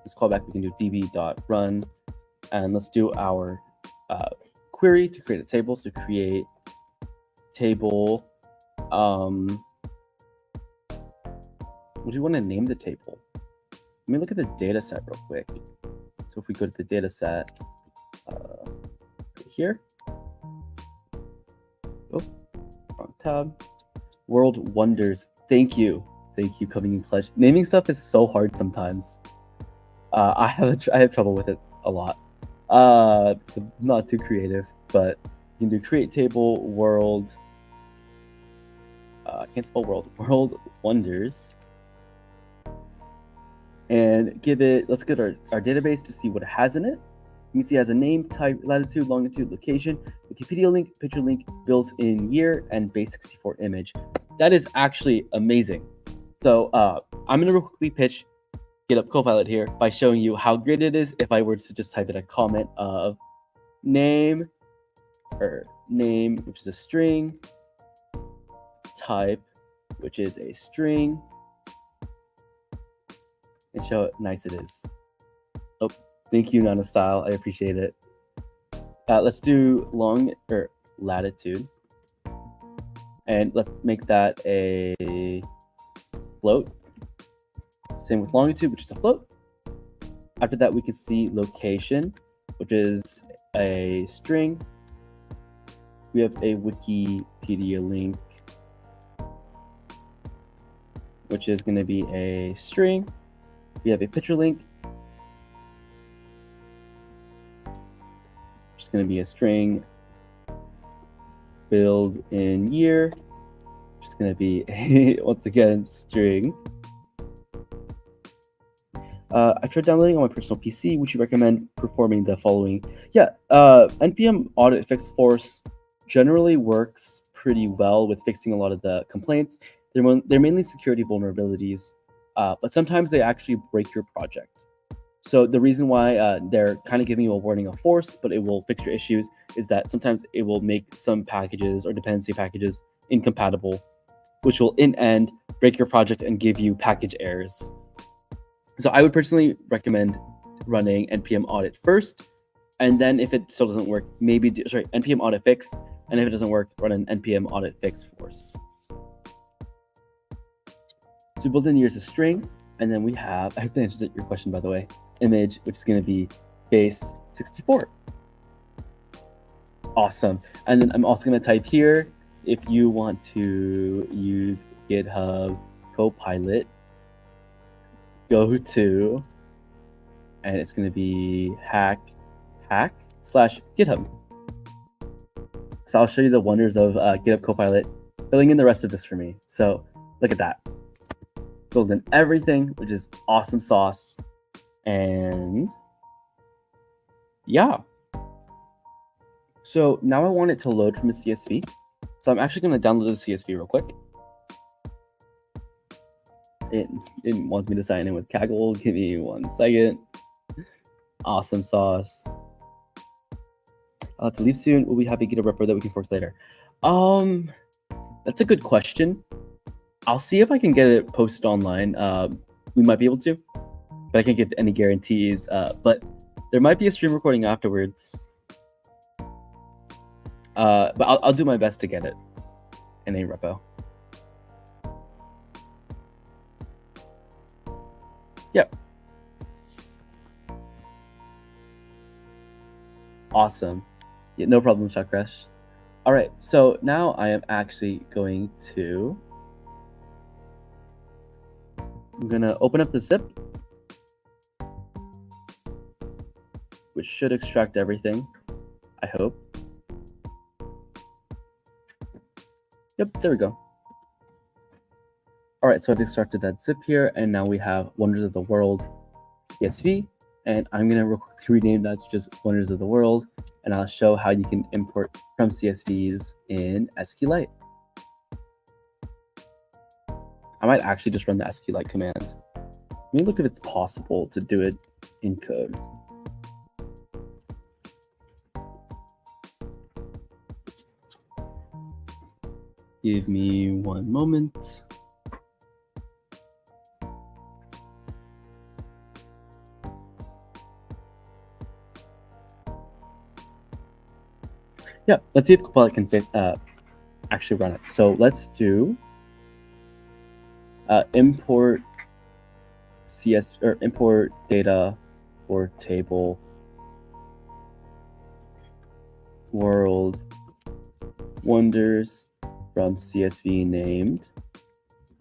This callback we can do db.run. And let's do our query to create a table. So create table. What do you want to name the table? Let me look at the data set real quick. So if we go to the data set, right here. Oh, wrong tab. World Wonders. Thank you. Thank you, coming in clutch. Naming stuff is so hard sometimes. I have trouble with it a lot. So I'm not too creative, but you can do create table world. I can't spell world. World Wonders. And give it, let's get our database to see what it has in it. You can see it has a name, type, latitude, longitude, location, Wikipedia link, picture link, built-in year, and base64 image. That is actually amazing. So I'm going to real quickly pitch GitHub Copilot here by showing you how great it is if I were to just type in a comment of name, which is a string, type, which is a string, and show how nice it is. Oh, thank you, Nana Style. I appreciate it. Let's do latitude, and let's make that a float. Same with longitude, which is a float. After that, we can see location, which is a string. We have a Wikipedia link, which is going to be a string. We have a picture link, which is going to be a string. Build in year, which is going to be a, once again, string. I tried downloading on my personal PC. Would you recommend performing the following? Yeah, npm audit fix force generally works pretty well with fixing a lot of the complaints. They're mainly security vulnerabilities, but sometimes they actually break your project. So the reason why they're kind of giving you a warning of force, but it will fix your issues, is that sometimes it will make some packages or dependency packages incompatible, which will in end break your project and give you package errors. So I would personally recommend running npm audit first, and then if it still doesn't work, maybe npm audit fix, and if it doesn't work, run an npm audit fix force. So built in here is a string, and then we have, I hope that answers your question, by the way, image, which is going to be base64. Awesome. And then I'm also going to type here, if you want to use GitHub Copilot, go to, and it's going to be hack/GitHub. So I'll show you the wonders of GitHub Copilot filling in the rest of this for me. So look at that. Filled in everything, which is awesome sauce. And yeah. So now I want it to load from a CSV. So I'm actually going to download the CSV real quick. It wants me to sign in with Kaggle. Give me 1 second. Awesome sauce. I'll have to leave soon. Will we have a GitHub repo that we can fork later? That's a good question. I'll see if I can get it posted online. We might be able to, but I can't get any guarantees. But there might be a stream recording afterwards. But I'll do my best to get it in a repo. Yep. Awesome. Yeah, no problem, Shakresh. All right, so now I am actually going to, I'm gonna open up the zip, which should extract everything, I hope. Yep, there we go. All right, so I've extracted that zip here, and now we have Wonders of the World CSV, and I'm gonna rename that to just Wonders of the World, and I'll show how you can import from CSVs in SQLite. I might actually just run the SQLite command. Let me look if it's possible to do it in code. Give me one moment. Yeah, let's see if Copilot can actually run it. So let's do import import data for table world wonders from CSV named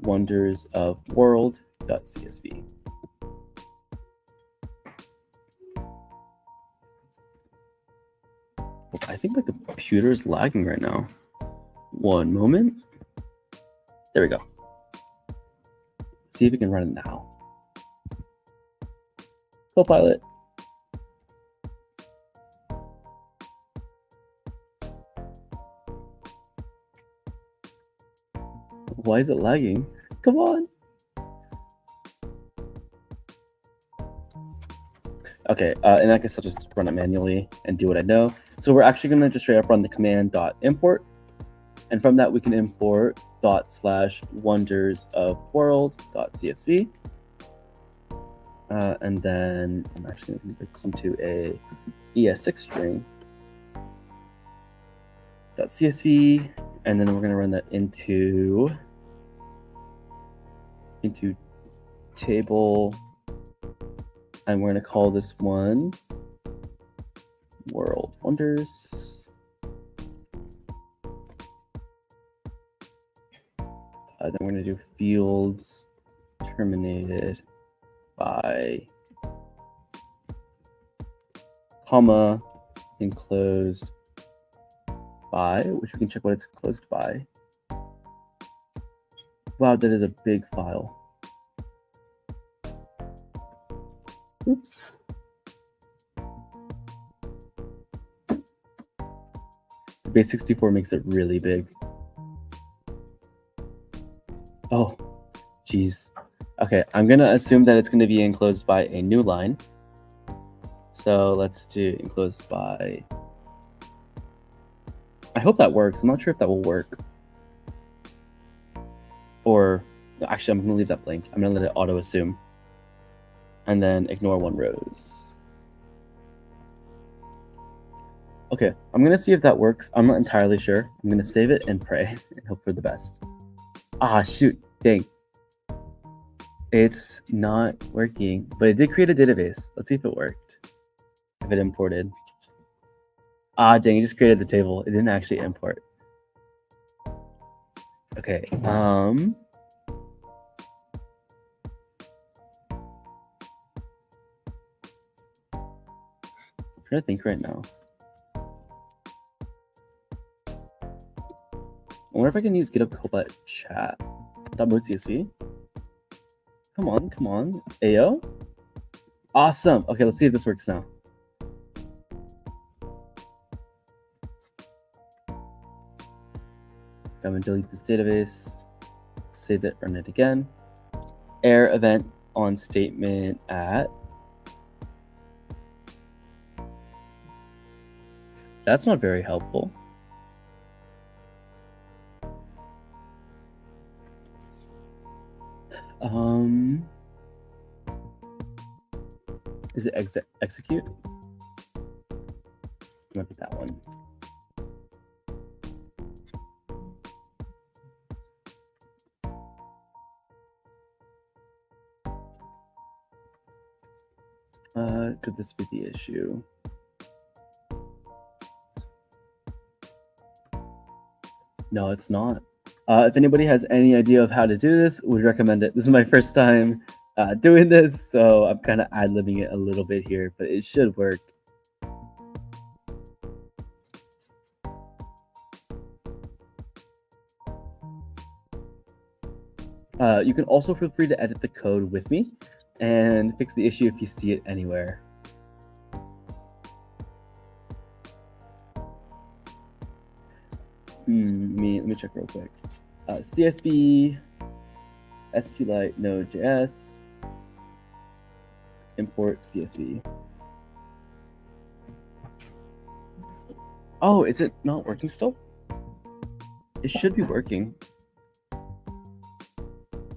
wonders of world.csv. I think my computer is lagging right now. One moment. There we go. See if we can run it now. Copilot. Why is it lagging? Come on. Okay, in that case, I'll just run it manually and do what I know. So we're actually going to just straight up run the command .import. And from that, we can import /wonders of world.csv. And then I'm actually going to convert this into a ES6 string .csv. And then we're going to run that into table. And we're going to call this one world wonders. Then we're going to do fields terminated by comma enclosed by, which we can check what it's closed by. Wow, that is a big file. Oops. Base 64 makes it really big. Oh, geez. Okay, I'm gonna assume that it's gonna be enclosed by a new line. So let's do enclosed by. I hope that works. I'm not sure if that will work. Or actually, I'm gonna leave that blank. I'm gonna let it auto assume. And then ignore one rows. Okay, I'm gonna see if that works. I'm not entirely sure. I'm gonna save it and pray and hope for the best. Ah, shoot, dang. It's not working, but it did create a database. Let's see if it worked. If it imported. Ah, dang, it just created the table. It didn't actually import. Okay, I'm trying to think right now. I wonder if I can use GitHub Copilot chat. .csv. Come on, come on. Ayo. Awesome. Okay, let's see if this works now. I'm gonna delete this database. Save it, run it again. Error event on statement at That's not very helpful. Is it execute? Might be that one. Could this be the issue? No, it's not. If anybody has any idea of how to do this, would recommend it. This is my first time doing this, so I'm kind of ad-libbing it a little bit here, but it should work. You can also feel free to edit the code with me and fix the issue if you see it anywhere. Let me check real quick. CSV, SQLite, Node.js, import CSV. Oh, is it not working still? It should be working.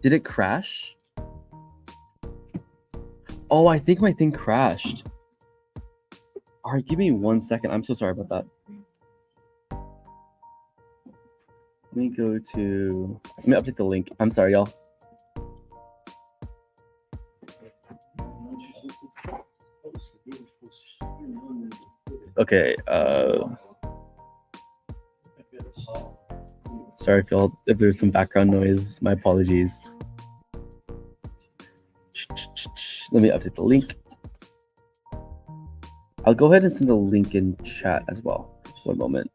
Did it crash? Oh, I think my thing crashed. All right, give me 1 second. I'm so sorry about that. Let me update the link. I'm sorry, y'all. Okay, sorry if there's some background noise, my apologies. Let me update the link. I'll go ahead and send the link in chat as well. Just 1 moment.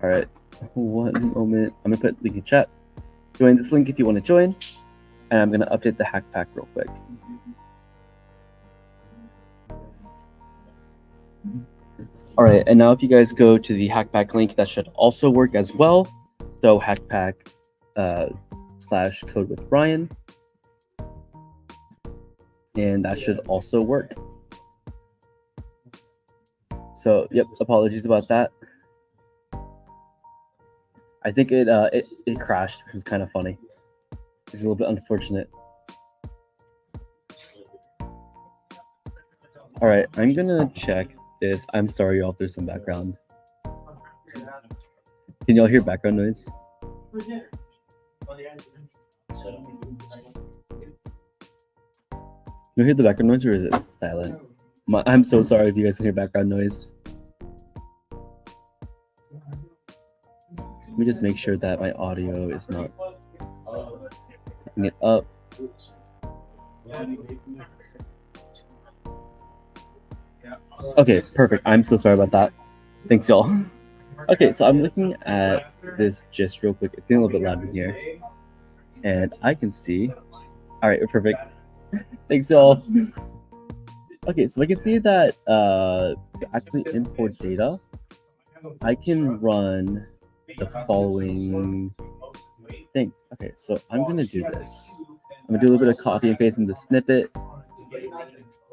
All right, 1 moment. I'm gonna put link in chat. Join this link if you want to join, and I'm gonna update the hack pack real quick. All right, and now if you guys go to the Hackpack link, that should also work as well. So Hackpack /code with Ryan, and that should also work. So yep, apologies about that. I think it crashed, which was kind of funny. It's a little bit unfortunate. All right, I'm gonna check this. I'm sorry, y'all, if there's some background. Can y'all hear background noise? You hear the background noise, or is it silent? I'm so sorry if you guys can hear background noise. Let me just make sure that my audio is not picking it up. Okay, perfect. I'm so sorry about that. Thanks, y'all. Okay, so I'm looking at this gist real quick. It's getting a little bit loud in here. And I can see. All right, perfect. Thanks, y'all. Okay, so I can see that to actually import data, I can run the following thing. Okay, so I'm going to do this. I'm going to do a little bit of copy and paste in the snippet.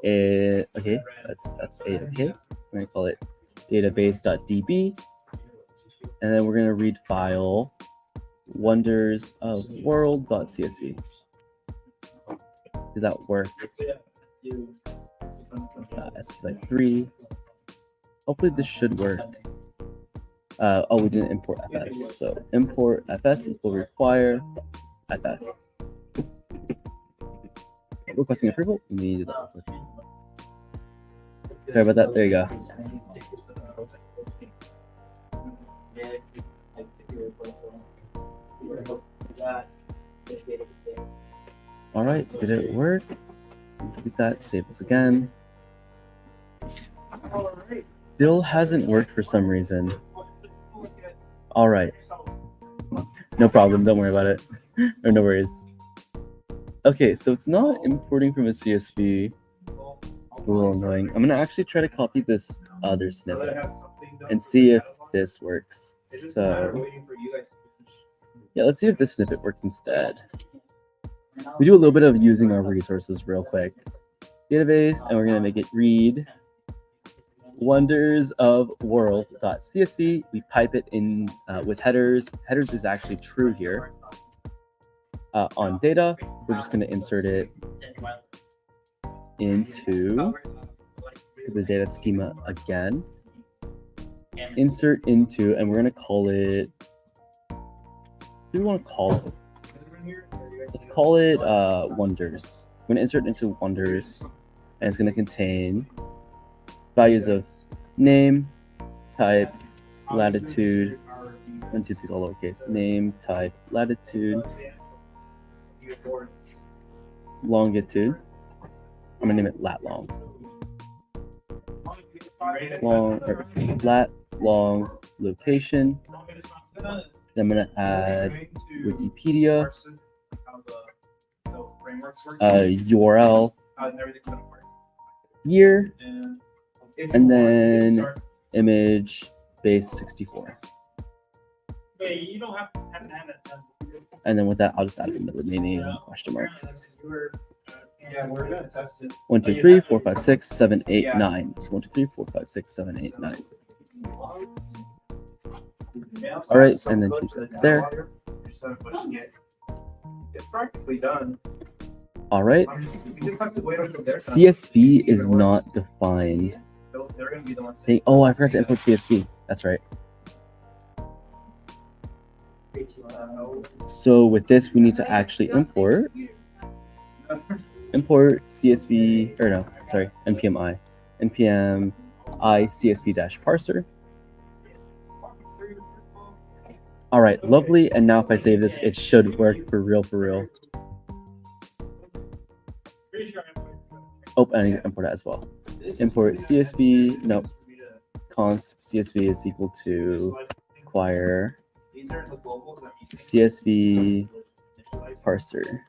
Okay, that's A-okay. We're going to call it database.db. And then we're going to read file wondersofworld.csv. Did that work? SQLite 3. Hopefully this should work. Oh, we didn't import fs. So import fs will require fs. Requesting approval. We need to do that. Sorry about that. There you go. All right, did it work? Complete that, save this again. Still hasn't worked for some reason. All right. No problem, don't worry about it. Or no worries. Okay, so it's not importing from a CSV. It's a little annoying. I'm gonna actually try to copy this other snippet and see if this works. So yeah, let's see if this snippet works instead. We do a little bit of using our resources real quick. Database, and we're going to make it read wonders of world.csv. We pipe it in with headers. Headers is actually true here. On data, we're just going to insert it into the data schema again. Insert into, and we're going to call it, what do we want to call it? Let's call it wonders. We're going to insert into wonders, and it's going to contain values of name, type, latitude. I'm going to do these all lowercase. Name, type, latitude, longitude. I'm going to name it lat long. Lat long location. Then I'm going to add Wikipedia, URL, year, and then image base 64. And then with that, I'll just add in the remaining question marks. 1, 2, 3, 4, 5, 6, 7, 8, 9. So 1, 2, 3, 4, 5, 6, 7, 8, 9. All right, and then choose that there. It's practically done. All right. CSV is not defined. Oh, I forgot to import CSV. That's right. So with this, we need to actually import CSV, or no, sorry, npm I CSV-parser. All right, lovely. And now if I save this, it should work for real. Oh, and I need to import that as well. Import CSV, no, const CSV is equal to acquire CSV parser.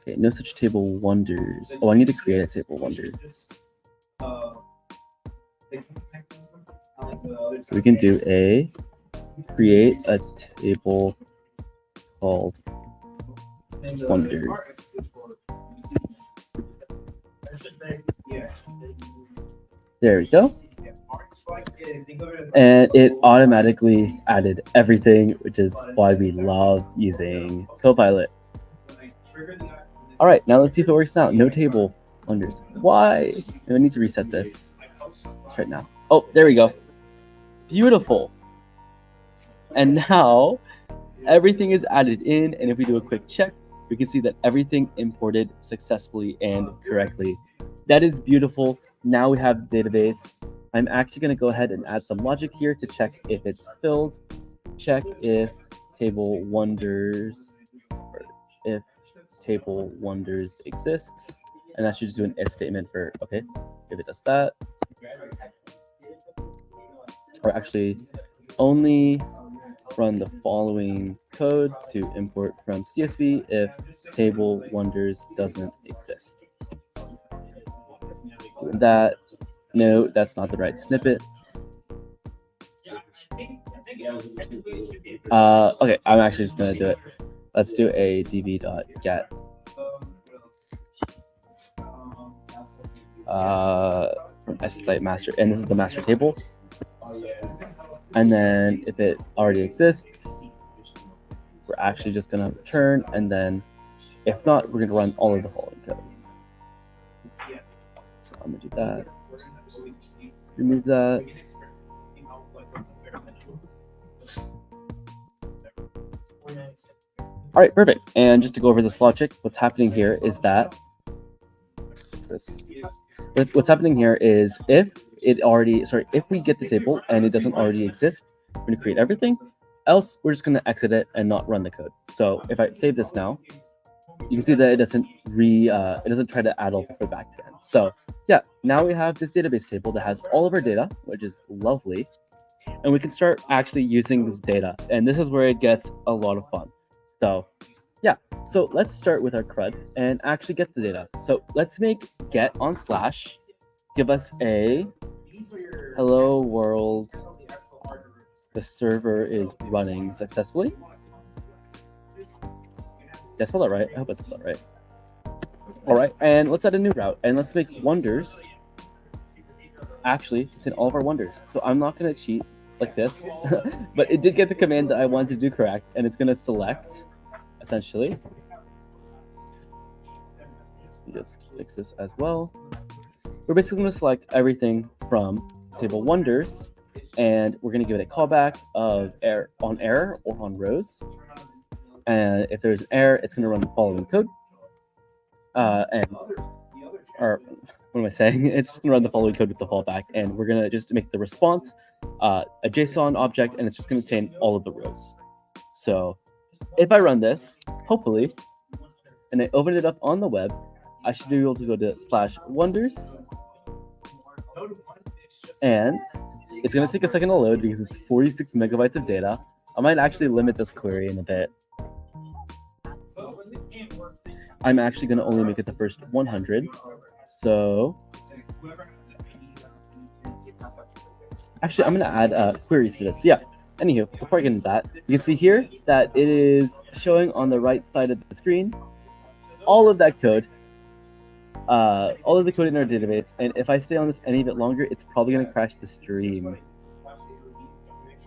Okay, no such table wonders. Oh, I need to create a table wonder. So we can do create a table called wonders. There we go. And it automatically added everything, which is why we love using Copilot. All right, now let's see if it works now. No table wonders. Why? I need to reset this right now. Oh, there we go. Beautiful. And now everything is added in, and if we do a quick check, we can see that everything imported successfully and correctly. That is beautiful. Now we have the database. I'm actually going to go ahead and add some logic here to check if it's filled. Check if table wonders, or if table wonders exists, and that should just do an if statement for, okay, if it does that. Or actually only run the following code to import from CSV if table wonders doesn't exist. Doing that. No, that's not the right snippet. Okay, I'm actually just gonna do it. Let's do a db.get from SPLite master, and this is the master table. And then if it already exists, we're actually just gonna return, and then if not, we're gonna run all of the following code. So I'm gonna do that. Remove that. All right, perfect. And just to go over this logic, what's happening here is that, what's happening here is if we get the table and it doesn't already exist, we're gonna create everything. Else, we're just gonna exit it and not run the code. So if I save this now, you can see that it doesn't try to add all the code back again. So yeah, now we have this database table that has all of our data, which is lovely. And we can start actually using this data. And this is where it gets a lot of fun. So yeah, so let's start with our CRUD and actually get the data. So let's make get on slash, give us a hello world. The server is running successfully. Did I spell that right? I hope I spelled that right. All right, and let's add a new route, and let's make wonders actually contain all of our wonders. So I'm not going to cheat like this, but it did get the command that I wanted to do correct, and it's going to select, essentially. Just fix this as well. We're basically going to select everything from table wonders, and we're going to give it a callback of error or on rows. And if there's an error, it's going to run the following code. Or what am I saying? It's just going to run the following code with the fallback, and we're going to just make the response a JSON object, and it's just going to contain all of the rows. So if I run this, hopefully, and I open it up on the web, I should be able to go to /wonders, and it's going to take a second to load because it's 46 megabytes of data. I might actually limit this query in a bit. I'm actually going to only make it the first 100. So actually, I'm going to add queries to this. Yeah. Anywho, before I get into that, you can see here that it is showing on the right side of the screen all of that code, all of the code in our database. And if I stay on this any bit longer, it's probably going to crash the stream.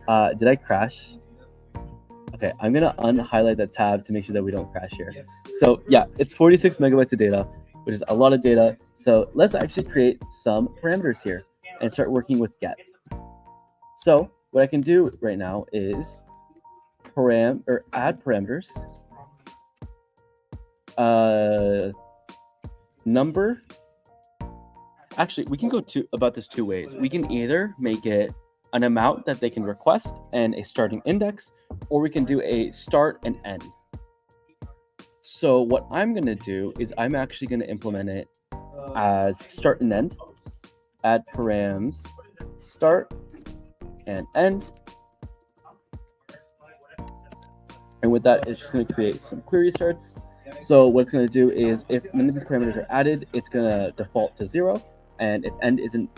Did I crash? Okay, I'm going to unhighlight that tab to make sure that we don't crash here. So yeah, it's 46 megabytes of data, which is a lot of data. So let's actually create some parameters here and start working with get. So what I can do right now is add parameters. Number. Actually, we can go about this two ways. We can either make it an amount that they can request and a starting index, or we can do a start and end. So what I'm going to do is I'm actually going to implement it as start and end. Add params start and end. And with that, it's just going to create some query starts. So what it's going to do is if none of these parameters are added, it's going to default to 0. And if end isn't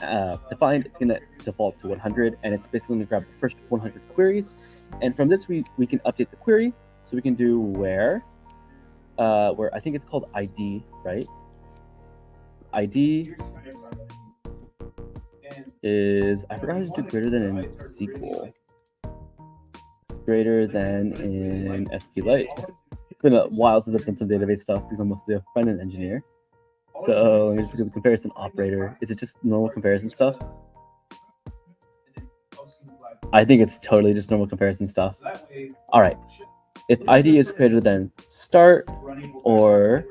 defined, it's going to default to 100. And it's basically going to grab the first 100 queries. And from this, we can update the query. So we can do where I think it's called ID, right? ID is, I forgot how to do greater than in SQL. Greater than in SQLite. It's been a while since I've done some database stuff because I'm mostly a front-end engineer. So let me just look at the comparison operator. Is it just normal comparison stuff? I think it's totally just normal comparison stuff. All right. If ID is greater than start, or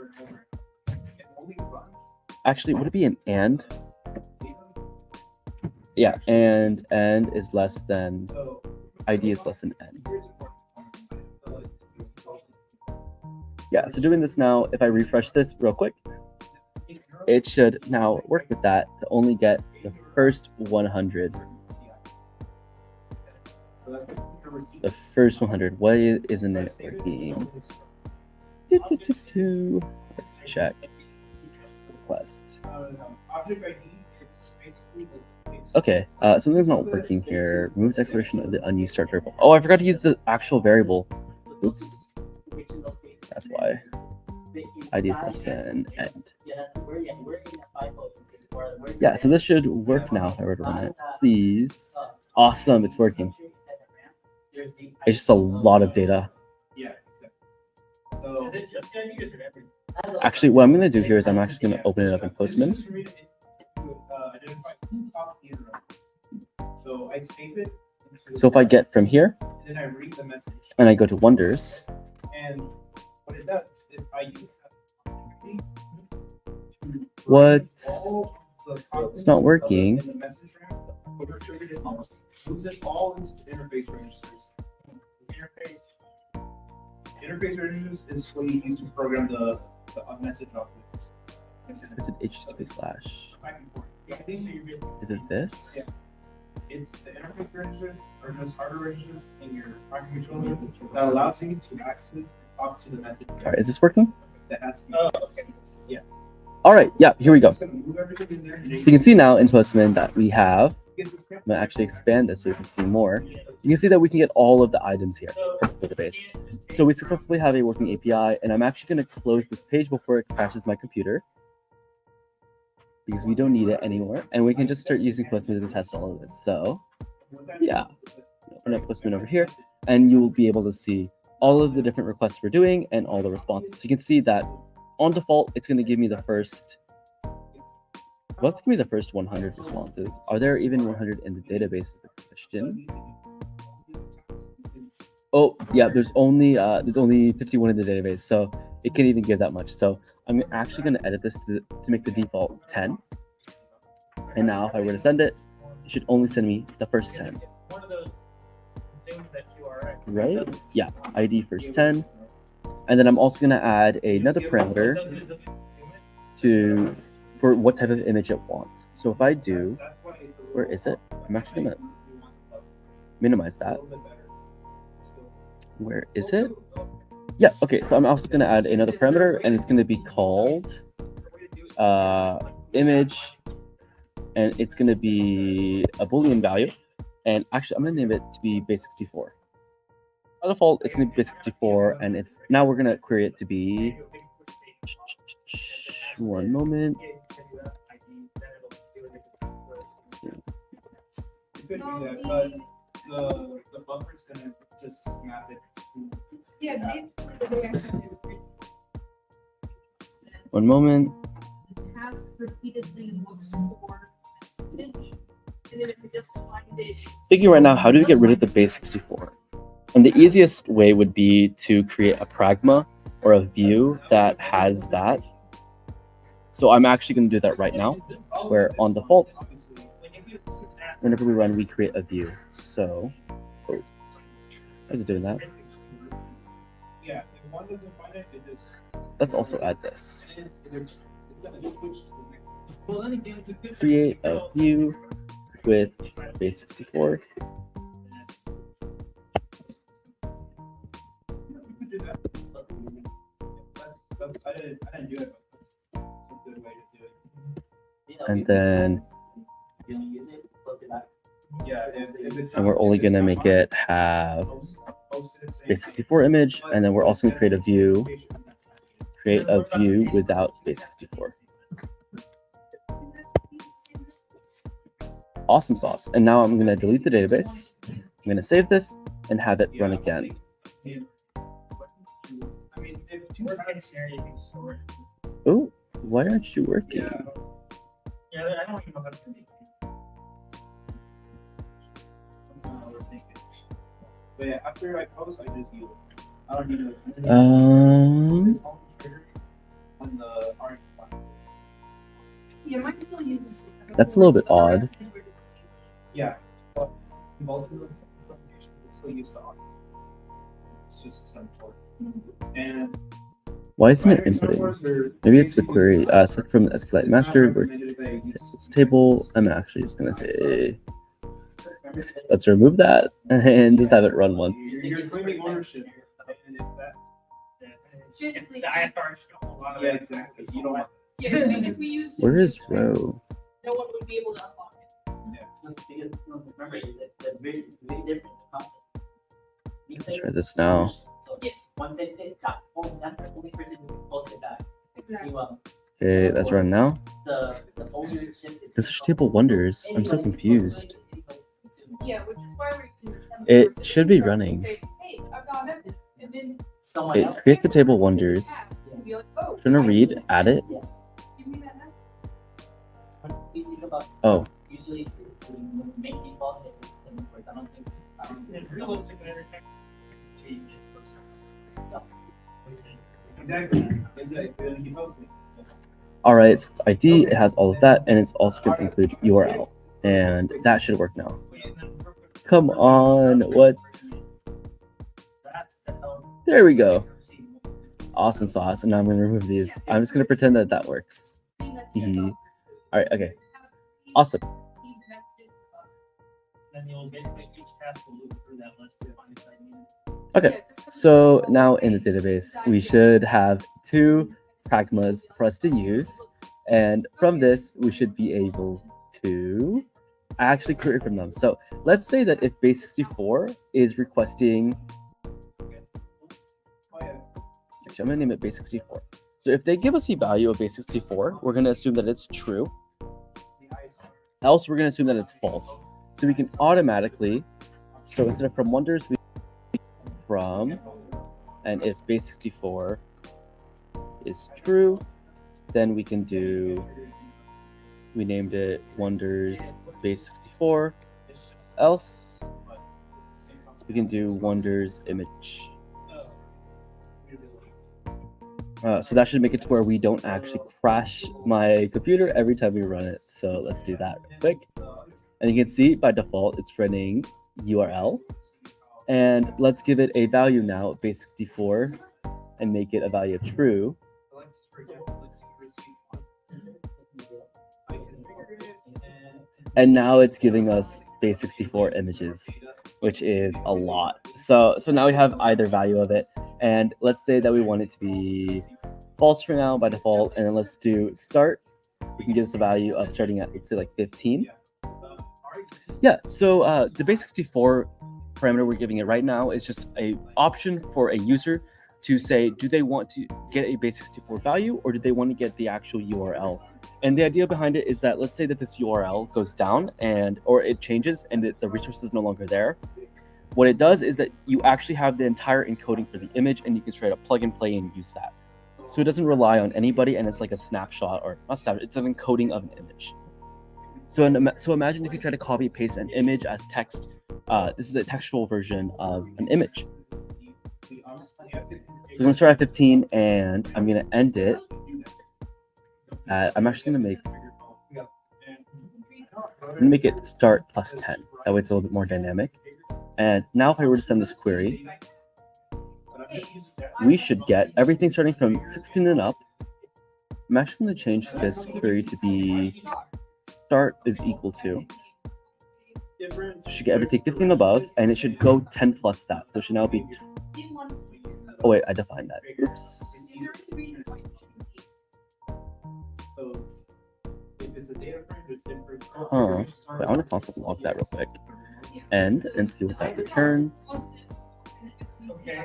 actually, would it be an and? Yeah, and end is less than, ID is less than end. Yeah, so doing this now, if I refresh this real quick, it should now work with that to only get the first 100. The first 100. Why isn't it working? Let's check. Request. Okay, something's not working here. Remove declaration of the unused start variable. Oh, I forgot to use the actual variable. Oops. That's why. ID is less than end. Yeah, so this should work now if I were to run it. Please. Awesome, it's working. It's just a lot of data. Actually, what I'm going to do here is I'm actually going to open it up in Postman. So if I get from here, and I go to wonders, what? It's not working. Interface registers is what you use to program the message objects. HTTP/. Is it this? Yeah. It's the interface registers or just hardware registers in your microcontroller that allows you to access and talk to the message. All right, is this working? That has to be okay. Yeah. All right, yeah, here we go. So you can see now in Postman that we have I'm gonna actually expand this so you can see more. You can see that we can get all of the items here from the database. So we successfully have a working API, and I'm actually gonna close this page before it crashes my computer because we don't need it anymore, and we can just start using Postman to test all of this. So yeah, open up Postman over here, and you will be able to see all of the different requests we're doing and all the responses. So you can see that on default, it's going to give me the first. Let's give me the first 100 responses. Are there even 100 in the database? Is the question. Oh yeah, there's only 51 in the database, so it can't even give that much. So I'm actually going to edit this to make the default 10. And now if I were to send it, it should only send me the first 10. Right? Yeah, ID first 10. And then I'm also going to add another parameter for what type of image it wants. So if I do, where is it? I'm actually going to minimize that. Where is it? Yeah, okay, so I'm also going to add another parameter, and it's going to be called image, and it's going to be a Boolean value. And actually, I'm going to name it to be base64. By default, it's going to be base64, and it's now we're going to query it to be. One moment. Could do that, but the buffer's gonna just map it to. Yeah, basically the way I have it. One moment. Has repeatedly looks for message, and then if we just find it. Thinking right now, how do we get rid of the base64? And the easiest way would be to create a pragma or a view that has that. So I'm actually going to do that right now, where on default, whenever we run, we create a view. So, how's it doing that? Yeah, if one doesn't find it, it just. Let's also add this. It's gonna switch to the next one. Create a view with base64. I didn't do it, but that's a good way to do it. And then, Yeah, if it's and we're only going to make it have base64 image, and then we're also going to create a view without base64. Awesome sauce. And now I'm going to delete the database. I'm going to save this and have it run again. I mean, if two times you can store it. Oh, why aren't you working? Yeah, I don't even know how to make it. That's not how we're thinking. But yeah, after I post, I just use it. I don't need to. It's only triggers on the orange one. Yeah, mine still uses. That's a little bit odd. Yeah, but multiple applications still use the orange. It's just some sort. And Why isn't it inputting? Maybe it's the query. Select from the SQLite master. It's a table. I'm actually just going to say, let's remove that and just have it run once. You're claiming ownership. And if that, Just the ISR yeah, exactly. You don't want. Yeah, if we use. Where is row? No one would be able to unlock it. Yeah. Remember, the very different concept. Let's try this now. So Yes, once it's in that phone, that's the only person who can post it back. exactly. Meanwhile, Okay, that's run now. the ownership is. Research table wonders. I'm so confused. Yeah, which is why we're using the send It person. should be So running. Say, hey, I've got a message, and then Someone It else. create the table wonders. and be like, oh. If you're gonna read, add it. Give me that message. When we think about Oh, usually to make these calls, I don't think. In realistic manner, change it. Exactly. Exactly. He posted. all right. It's ID. It has all of that, and it's also going to include URL, and that should work now. Come on, what? There we go. Awesome sauce. And now I'm going to remove these. I'm just going to pretend that that works. All right. Okay. Awesome. Then you'll basically each task will loop through that list to find if I need it. Okay. So now in the database, we should have two pragmas for us to use. And from this, we should be able to actually query from them. So let's say that if base64 is requesting, actually, I'm gonna name it base64. So if they give us the value of base64, we're gonna assume that it's true. Else, we're gonna assume that it's false. So we can automatically, so instead of from wonders, we from, and if base64 is true, then we can do, we named it wonders base64. Else, we can do wonders image. So that should make it to where we don't actually crash my computer every time we run it. So let's do that real quick. And you can see by default, it's running URL. And let's give it a value now, base64, and make it a value of true. And now it's giving us base64 images, which is a lot. So now we have either value of it. And let's say that we want it to be false for now by default. And then let's do start. We can give us a value of starting at, let's say, like 15. Yeah, so the base64 parameter we're giving it right now is just an option for a user to say, do they want to get a base64 value or do they want to get the actual URL? And the idea behind it is that let's say that this URL goes down or it changes and the resource is no longer there. What it does is that you actually have the entire encoding for the image and you can straight up plug and play and use that. So it doesn't rely on anybody and it's like a snapshot or not snapshot, it's an encoding of an image. So imagine if you try to copy paste an image as text. This is a textual version of an image. So I'm going to start at 15 and I'm going to end it at, I'm actually going to make it start plus 10. That way it's a little bit more dynamic. And now if I were to send this query, we should get everything starting from 16 and up. I'm actually going to change this query to be start is equal to. So we should get everything 15 and above, and it should go 10 plus that. So it should now be, oh wait, I defined that. Oops. Wait, I want to console log that real quick. And see what that returns.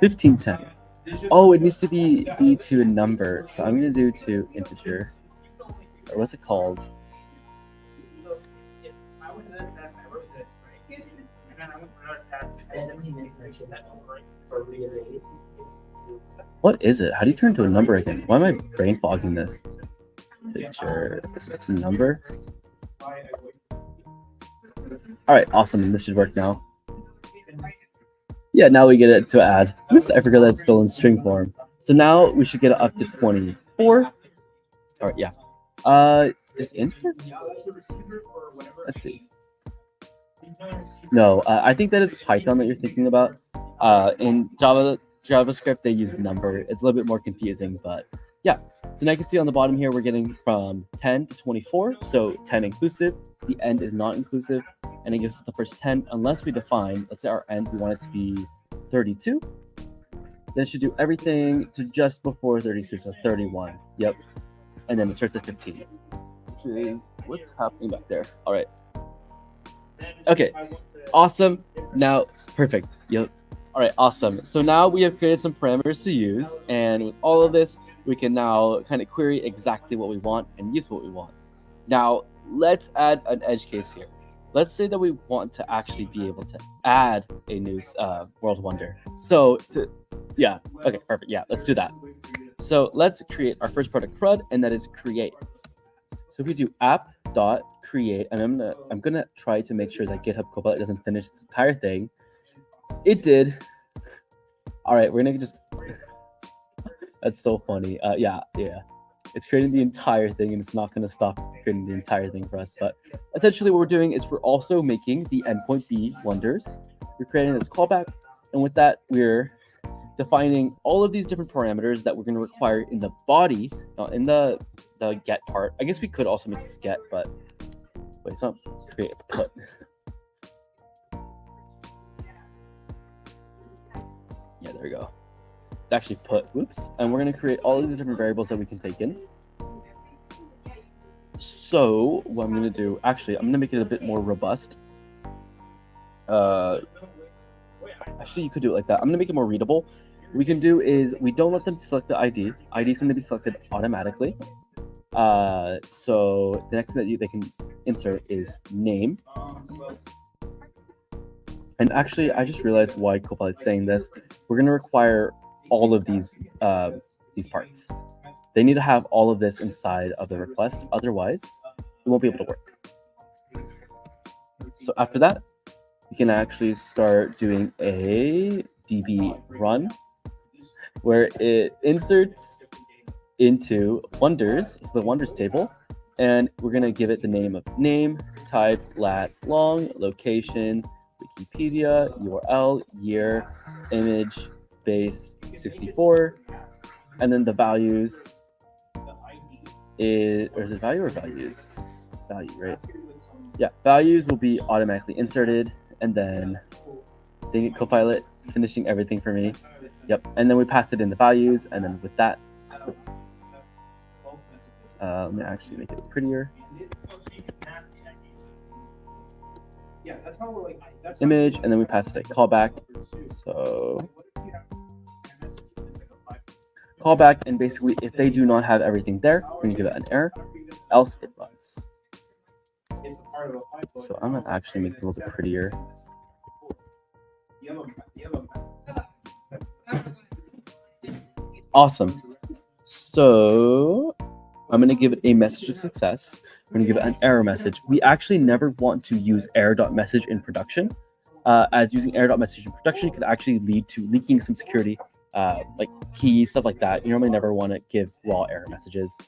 1510. Oh, it needs to be to a number. So I'm going to do to integer. Or what's it called? What is it? How do you turn to a number again? Why am I brain fogging this? Picture. It's a number. All right, awesome. This should work now. Yeah, now we get it to add. Oops, I forgot that's still in string form. So now we should get it up to 24. All right, yeah. Is int work? Let's see. No, I think that is Python that you're thinking about. In JavaScript, they use number. It's a little bit more confusing, but yeah. So now you can see on the bottom here, we're getting from 10 to 24. So 10 inclusive. The end is not inclusive. And it gives us the first 10, unless we define, let's say our end, we want it to be 32. Then it should do everything to just before 32, so 31. Yep. And then it starts at 15, which is what's happening back there. All right. Okay. Awesome. Now, perfect. Yep. All right. Awesome. So now we have created some parameters to use. And with all of this, we can now kind of query exactly what we want and use what we want. Now, let's add an edge case here. Let's say that we want to actually be able to add a new world wonder. So yeah, okay, perfect. Yeah, let's do that. So let's create our first product CRUD, and that is create. So if we do app.create, and I'm gonna try to make sure that GitHub Copilot doesn't finish this entire thing. It did. All right, we're gonna just. That's so funny. Yeah. It's creating the entire thing, and it's not going to stop creating the entire thing for us. But essentially what we're doing is we're also making the endpoint be wonders. We're creating this callback. And with that, we're defining all of these different parameters that we're going to require in the body, not in the get part. I guess we could also make this get, but wait, it's not create, put. Yeah, there we go. Actually put, whoops, and we're going to create all of the different variables that we can take in. So what I'm going to do, actually, I'm going to make it a bit more robust. Actually, you could do it like that. I'm going to make it more readable. What we can do is we don't let them select the ID. ID is going to be selected automatically. So the next thing that they can insert is name. And actually, I just realized why Copilot's saying this. We're going to require all of these parts. They need to have all of this inside of the request. Otherwise, it won't be able to work. So after that, we can actually start doing a DB run where it inserts into wonders, so the wonders table, and we're going to give it the name of name, type, lat, long, location, Wikipedia, URL, year, image, base 64, and then the values is it value or values? Value, right? Yeah, values will be automatically inserted, and then dang it, Copilot finishing everything for me. Yep, and then we pass it in the values, and then with that, let me actually make it prettier. Image, and then we pass it a callback. So callback, and basically if they do not have everything there, we're gonna give it an error, else it runs. So I'm gonna actually make it a little bit prettier. Awesome. So I'm gonna give it a message of success. We're gonna give it an error message. We actually never want to use error.message in production, as using error.message in production could actually lead to leaking some security, like keys, stuff like that. You normally never want to give raw error messages.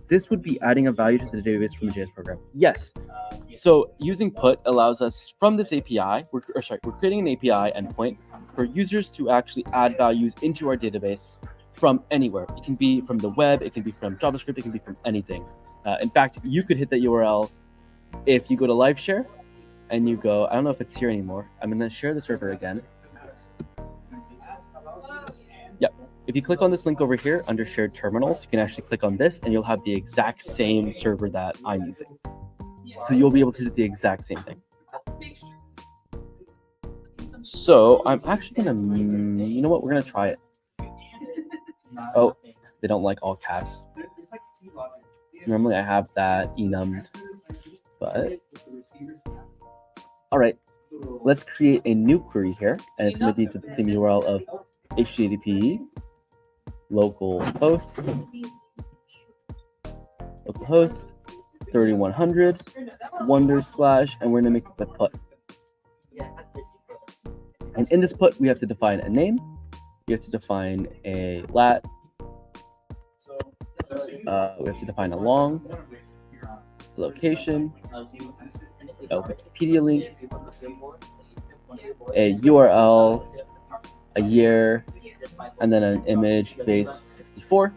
This would be adding a value to the database from the JS program. Yes. So using put allows us from this API, we're creating an API endpoint for users to actually add values into our database from anywhere. It can be from the web, it can be from JavaScript, it can be from anything. In fact, you could hit that URL if you go to live share and you go, I don't know if it's here anymore. I'm going to share the server again. Yep. If you click on this link over here under shared terminals, you can actually click on this and you'll have the exact same server that I'm using. So you'll be able to do the exact same thing. So I'm actually going to, you know what, we're going to try it. Oh, they don't like all caps. Normally I have that enummed, but all right, let's create a new query here, and it's going to be to the same URL of http localhost 3100 wonders/ and we're going to make the put. And in this put, we have to define a name, we have to define a lat, we have to define a long, location, a Wikipedia link, a URL, a year, and then an image base 64.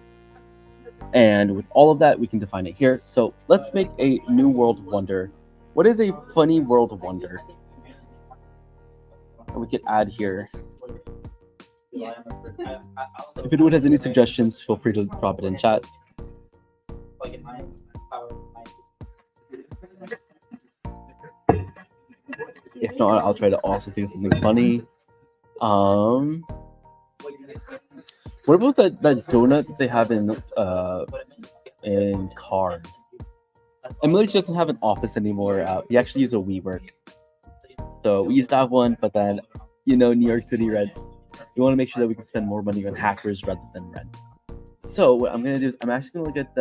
And with all of that, we can define it here. So let's make a new world wonder. What is a funny world wonder that we could add here? If anyone has any suggestions, feel free to drop it in chat. If not, I'll try to also think of something funny. What about that donut that they have in Cars? Emily doesn't have an office anymore. We actually use a WeWork. So we used to have one, but then, you know, New York City rent. We want to make sure that we can spend more money on hackers rather than rent. So what I'm gonna do is I'm actually gonna look at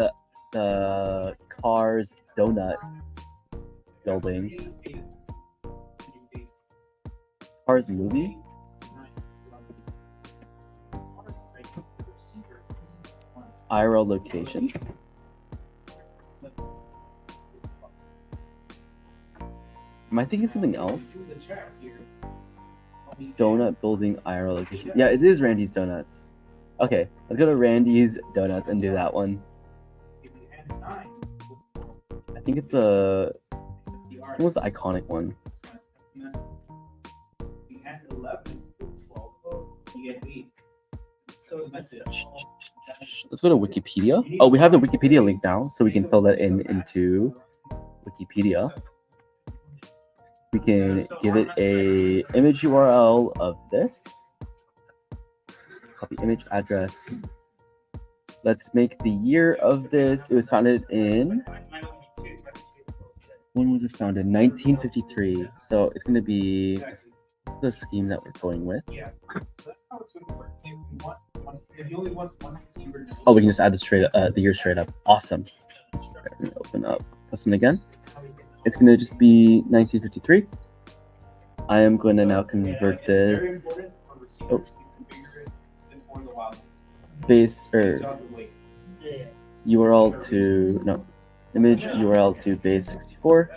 the Cars donut building. Cars movie. IRL location. Am I thinking something else? Donut building IRL location. Yeah, it is Randy's Donuts. Okay, let's go to Randy's Donuts and do that one. I think it's what was the iconic one? Let's let's go to Wikipedia. Oh, we have the Wikipedia link now, so we can fill that into Wikipedia. We can give it a image URL of this. Copy image address. Let's make the year of this. It was founded in, when was it founded? 1953. So it's going to be the scheme that we're going with. Yeah. So that's how it's going to work. If you only want one keyword, Oh, we can just add the year straight up. Awesome. Let me open up Postman again. It's going to just be 1953. I am going to now convert this. Oh, base or URL to no image URL to base 64.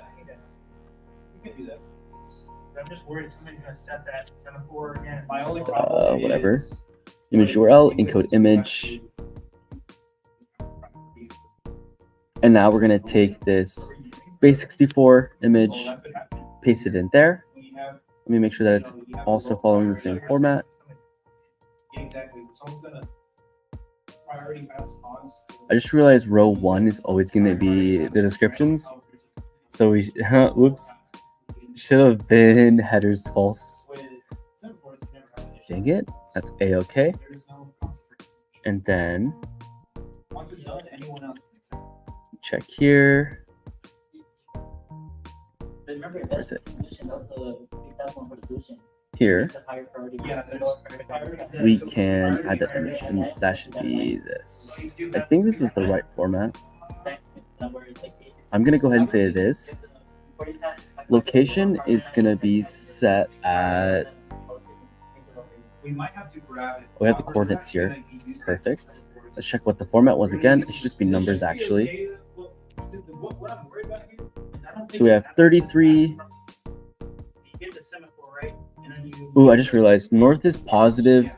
I'm just worried somebody's gonna set that semaphore again. My only problem Whatever. is Image URL, encode image. And now we're going to take this base 64 image, paste it in there. Let me make sure that it's also following the same format. Exactly. Someone's gonna priority pass odds. I just realized row 1 is always going to be the descriptions. So we, whoops, should have been headers false. Dang it, that's a-okay. And then check here. Where is it? Here, we can add that image, and that should be this. I think this is the right format. I'm going to go ahead and say it is. Location is going to be set at, we have the coordinates here. Perfect. Let's check what the format was again. It should just be numbers, actually. So we have 33. Ooh, I just realized north is positive.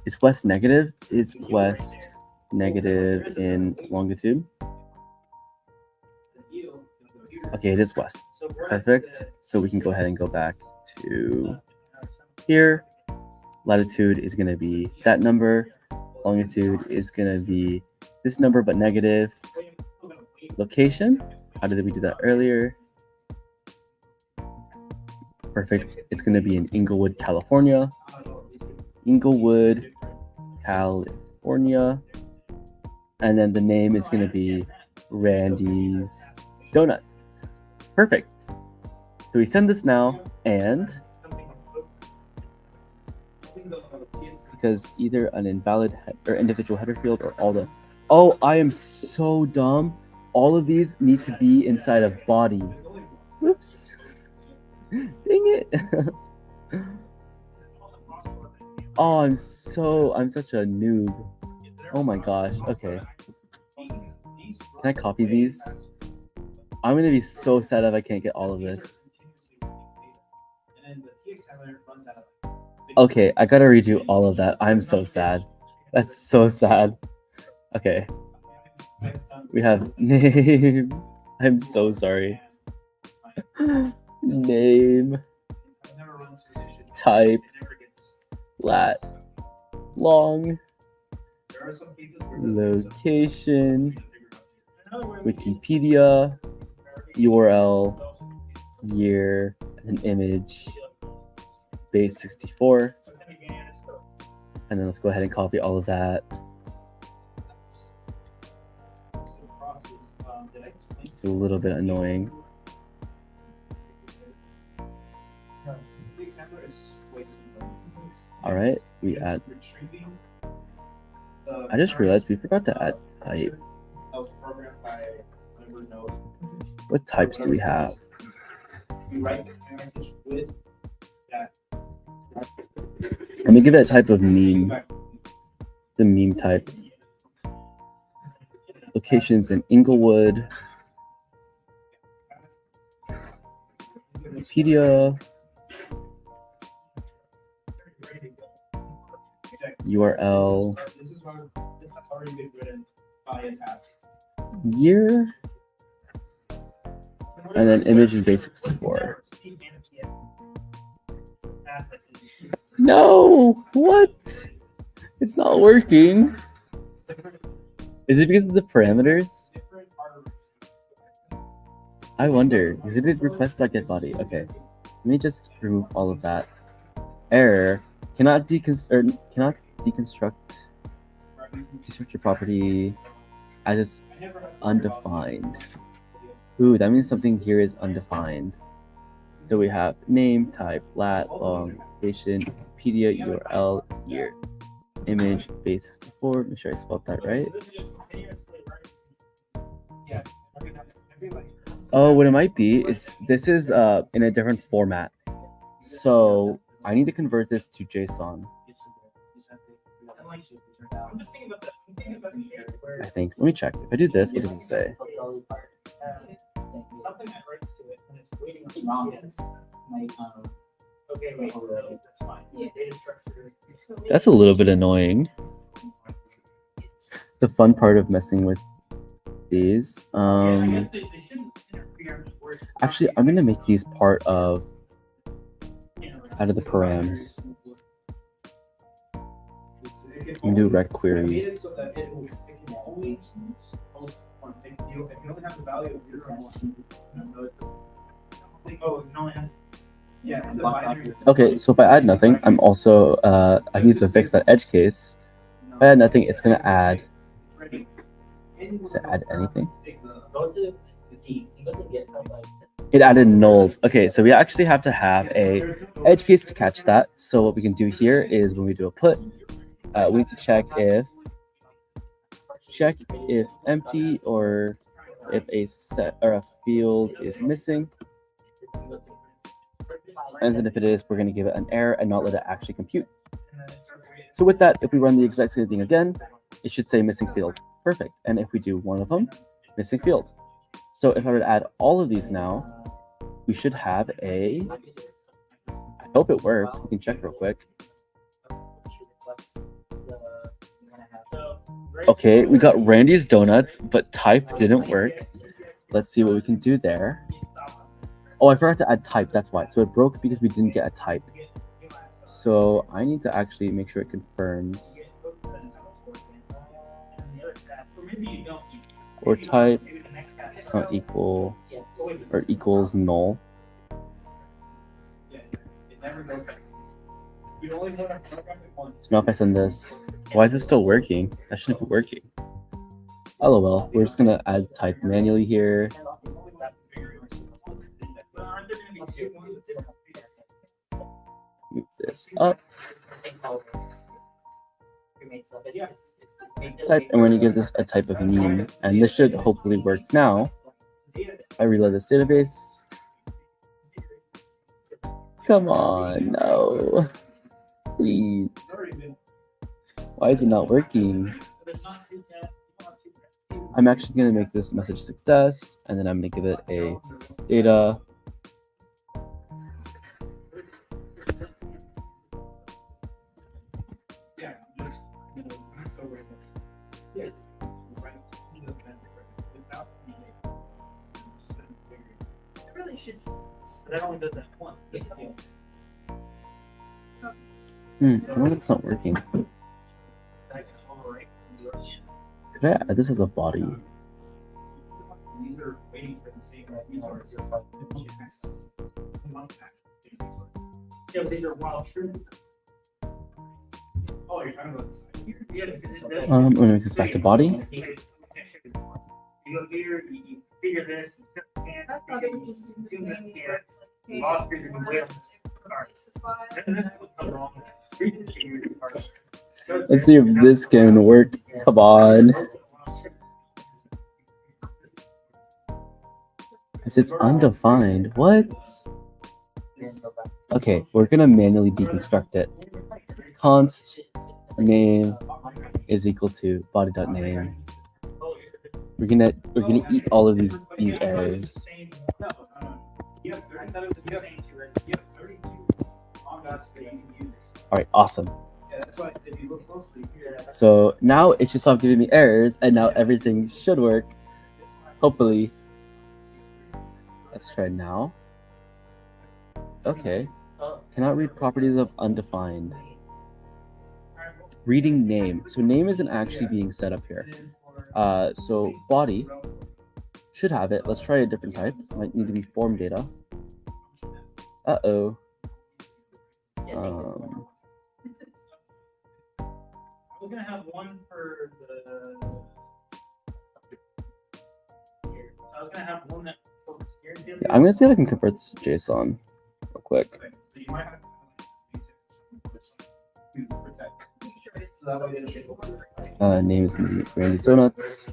Is west negative? Is west negative in longitude? Okay, it is west. Perfect. So we can go ahead and go back to here. Latitude is going to be that number. Longitude is going to be this number, but negative. Location. How did we do that earlier? Perfect. It's going to be in Inglewood, California. Inglewood, California. And then the name is going to be Randy's Donuts. Perfect. So we send this now, and because either an invalid or individual header field or all the... Oh, I am so dumb. All of these need to be inside of body. Whoops. Dang it. Oh, I'm such a noob. Oh my gosh. Okay. Can I copy these? I'm gonna be so sad if I can't get all of this. Okay, I gotta redo all of that. I'm so sad. That's so sad. Okay. We have name. I'm so sorry. Name. Type. Lat. Long. Location. Wikipedia. URL. Year. And image. Base 64. And then let's go ahead and copy all of that. It's a little bit annoying. All right, we add. I just realized we forgot to add type. What types do we have? Let me give it a type of meme. The meme type. Locations in Inglewood. Wikipedia. URL. Year. And then image in base 64. No! What? It's not working. Is it because of the parameters? I wonder, because we did request.getBody. Okay, let me just remove all of that. Error, cannot deconstruct your property as it's undefined. Ooh, that means something here is undefined. So we have name, type, lat, long, location, Wikipedia, URL, year, image, base 64. Make sure I spelled that right. Oh, what it might be is this is in a different format. So I need to convert this to JSON. I think. Let me check. If I do this, what does it say? That's a little bit annoying. The fun part of messing with these. Actually, I'm gonna make these part of out of the params. I'm gonna do rect query. Okay, so if I add nothing, I'm also I need to fix that edge case. If I add nothing, it's gonna add. Did I add anything? It added nulls. Okay, so we actually have to have a edge case to catch that. So what we can do here is when we do a put, we need to check if empty or if a set or a field is missing. And then if it is, we're going to give it an error and not let it actually compute. So with that, if we run the exact same thing again, it should say missing field. Perfect. And if we do one of them, missing field. So if I were to add all of these now, we should have a, I hope it worked. We can check real quick. Okay, we got Randy's Donuts, but type didn't work. Let's see what we can do there. Oh, I forgot to add type, that's why. So it broke because we didn't get a type. So I need to actually make sure it confirms. Or type, it's not equal, or equals null. So now if I send this, why is it still working? That shouldn't be working. LOL, we're just gonna add type manually here. Move this up. Type, and we're gonna give this a type of meme, and this should hopefully work now. I reload this database. Come on, no. Please. Why is it not working? I'm actually going to make this message success, and then I'm going to give it a data. I really should just. That only does that one. I wonder if it's not working. Could I add this as a body? Yeah, but these are wild truths. Oh, you're talking about this. I'm gonna make this back to body. You go here, you figure this. I thought it was just Do this doing here. it. Lost your way on this card. It's the file. And this is what's wrong. Let's see if this can work. Come on. It's undefined. What? Okay, we're gonna manually deconstruct it. Const name is equal to body.name. We're gonna eat all of these errors. All right, awesome. So now it's just stopped giving me errors, and now everything should work. Hopefully. Let's try now. Okay. Cannot read properties of undefined. reading name. So name isn't actually being set up here. So body should have it. Let's try a different type. Might need to be form data. Uh-oh. We're gonna have one for the. Here. I was gonna have one that for steering wheel. Yeah, I'm gonna see if I can convert this to JSON real quick. So you might have to protect. So that way they don't get over. Name is gonna be Randy's Donuts.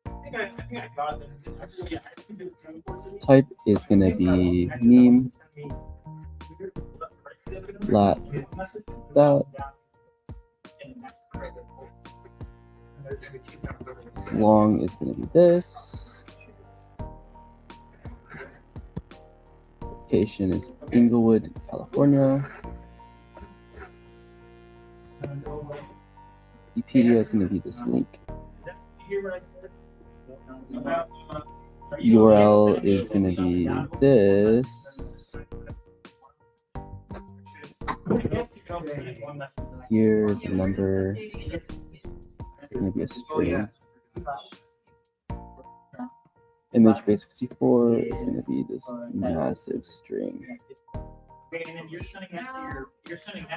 I think I got them. Actually, yeah, I think it's Type is gonna be meme. Lat that. Long is gonna be this. Location is Inglewood, California. Wikipedia is gonna be this link. URL is gonna be this. Here's a number. It's gonna be a string. Image base 64 is gonna be this massive string.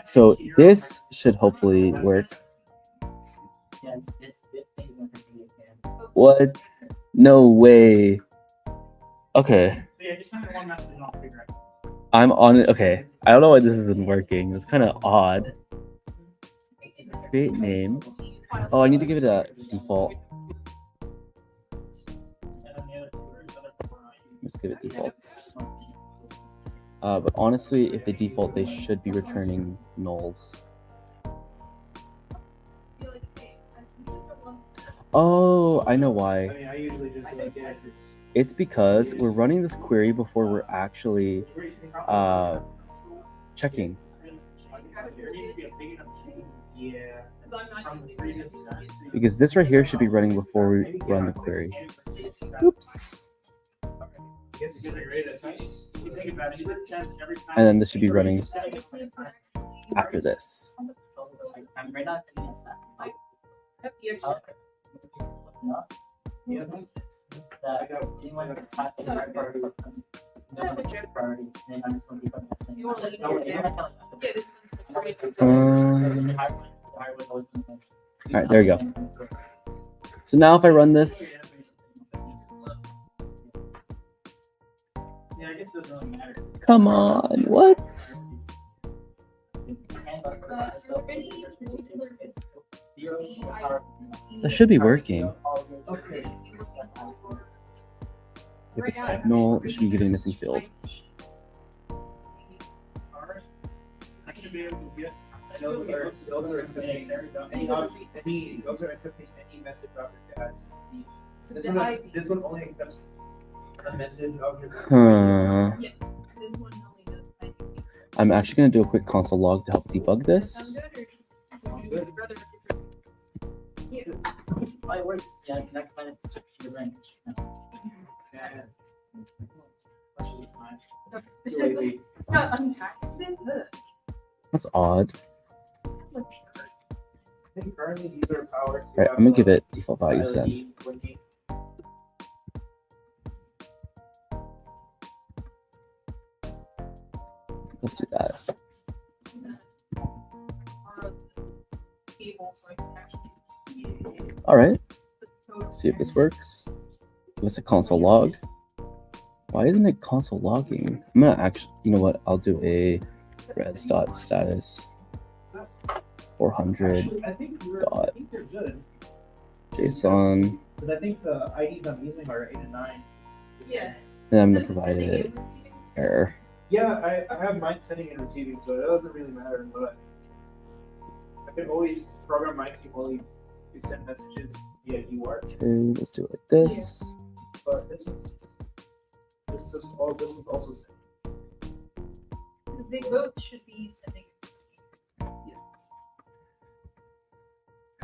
So this should hopefully work. What? No way. Okay. I'm on it. Okay. I don't know why this isn't working. It's kind of odd. Create name. Oh, I need to give it a default. Let's give it defaults. But honestly, if they default, they should be returning nulls. Oh, I know why. I mean, I usually just like it. It's because we're running this query before we're actually checking. Yeah. Because this right here should be running before we run the query. Oops. And then this should be running after this. Alright, there we go. So now if I run this, come on, what? That should be working. If it's signal, it should be giving missing field. Those are accepting any message object as the. This one only accepts a message object. Yes, this one only does type. I'm actually going to do a quick console log to help debug this. It works. Yeah, can I find it to your range? That's odd. I think currently these are powered. Right, I'm gonna give it default values then. Let's do that. All right. See if this works. Give us a console log. Why isn't it console logging? I'm gonna actually, you know what? I'll do a res.status 400 Actually, I think they're good. JSON. Because I think the IDs I'm using are 8 and 9. Yeah. And I'm gonna provide it error. Yeah, I have mine sending and receiving, so it doesn't really matter. But I can always program my only to send messages via UART. Okay, let's do it like this. But this is all. This is also sent. Because they both should be sending and receiving.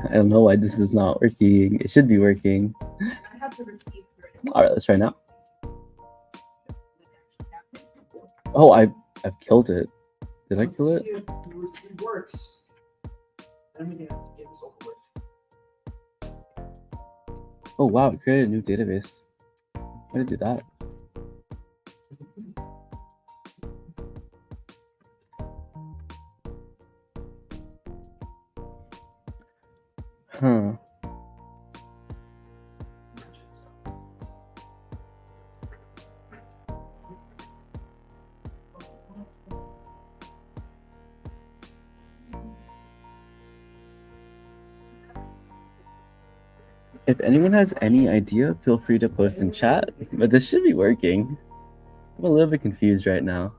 I don't know why this is not working. It should be working. I have to receive through. All right, let's try now. Oh, I've killed it. Did I kill it? It works. Then we can get this over with. Oh wow, it created a new database. How did it do that? Huh. If anyone has any idea, feel free to post in chat, but this should be working. I'm a little bit confused right now.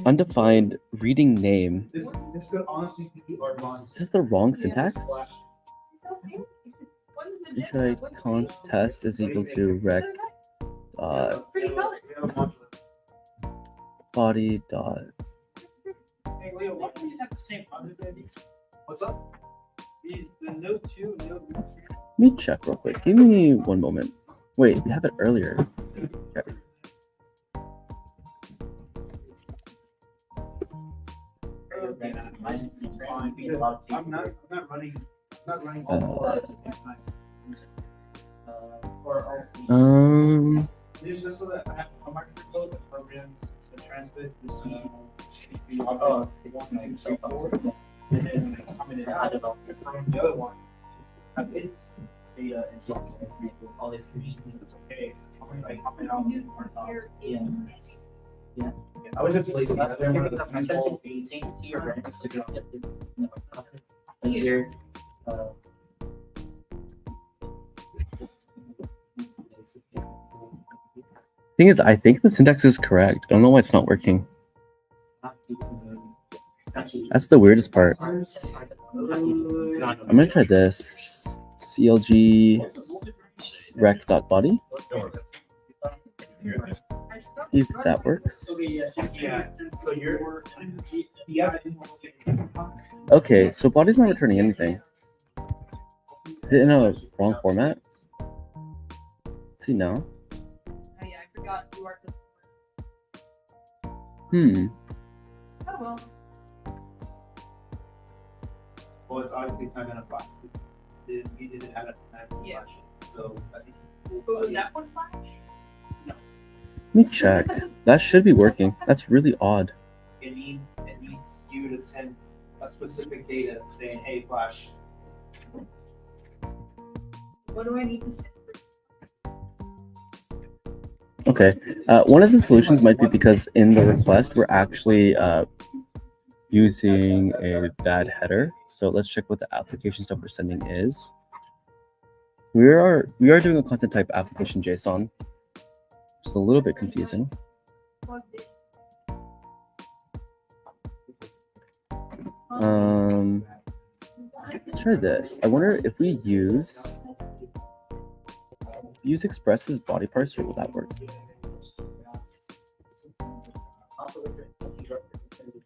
Undefined reading name. This could honestly be our launch. Is this the wrong syntax? It's okay. One's API magenta, one's const pink. test is equal to rec Pretty colors. body dot. Hey, Leo, why don't we just have the same understanding? What's up? The note 2 and note 3. Let me check real quick. Give me one moment. Wait, we have it earlier. Okay. I'm not running. It's just so that I have a microcode that programs the transmit, receive, and then comment it out from the other one. It's data and all this communication. It's okay. It's always like comment out. I was just like, Thing is, I think the syntax is correct. I don't know why it's not working. That's the weirdest part. I'm gonna try this. CLG rec.body. See if that works. yeah. So you're, yeah. Okay, so body's not returning anything. Is it in a wrong format? See now. Oh, yeah, I forgot you are. Hmm. Oh well. Well, it's obviously it's not gonna flash. We didn't add a Yeah. flash. So I think. But was that one flash? Let me check. That should be working. That's really odd. It needs you to send a specific data saying, "Hey, Flash." What do I need to say? Okay. One of the solutions might be because in the request we're actually using a bad header. So let's check what the application stuff we're sending is. We are doing a content type application JSON. It's a little bit confusing. Try this. I wonder if we use Express's body parser, will that work?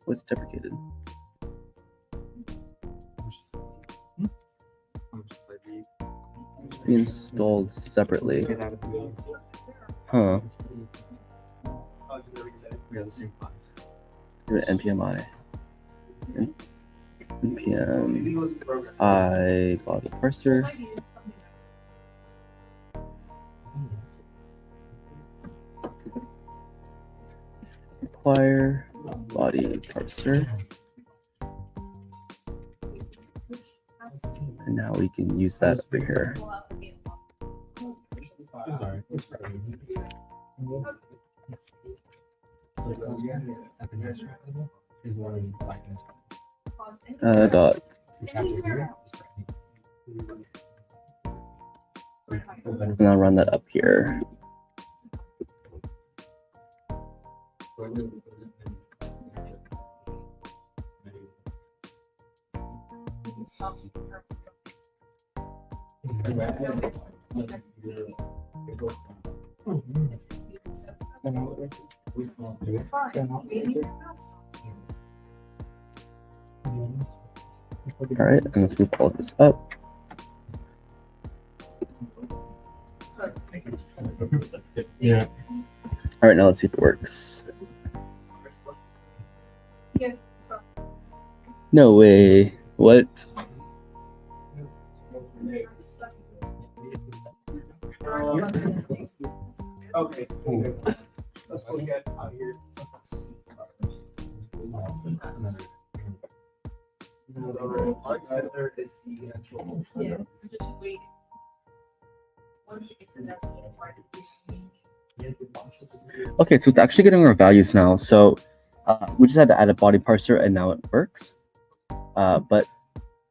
What's deprecated? It's being installed separately. Huh. Do an npmi. npm I body parser. Require body parser. And now we can use that over here. Got. And I'll run that up here. All right, and let's move all this up. Yeah. All right, now let's see if it works. Yeah. So, No way. What? Okay. Let's look at out here. There is the actual. yeah, so just wait. Once it gets in that part, Okay, so it's actually getting our values now. So we just had to add a body parser and now it works. But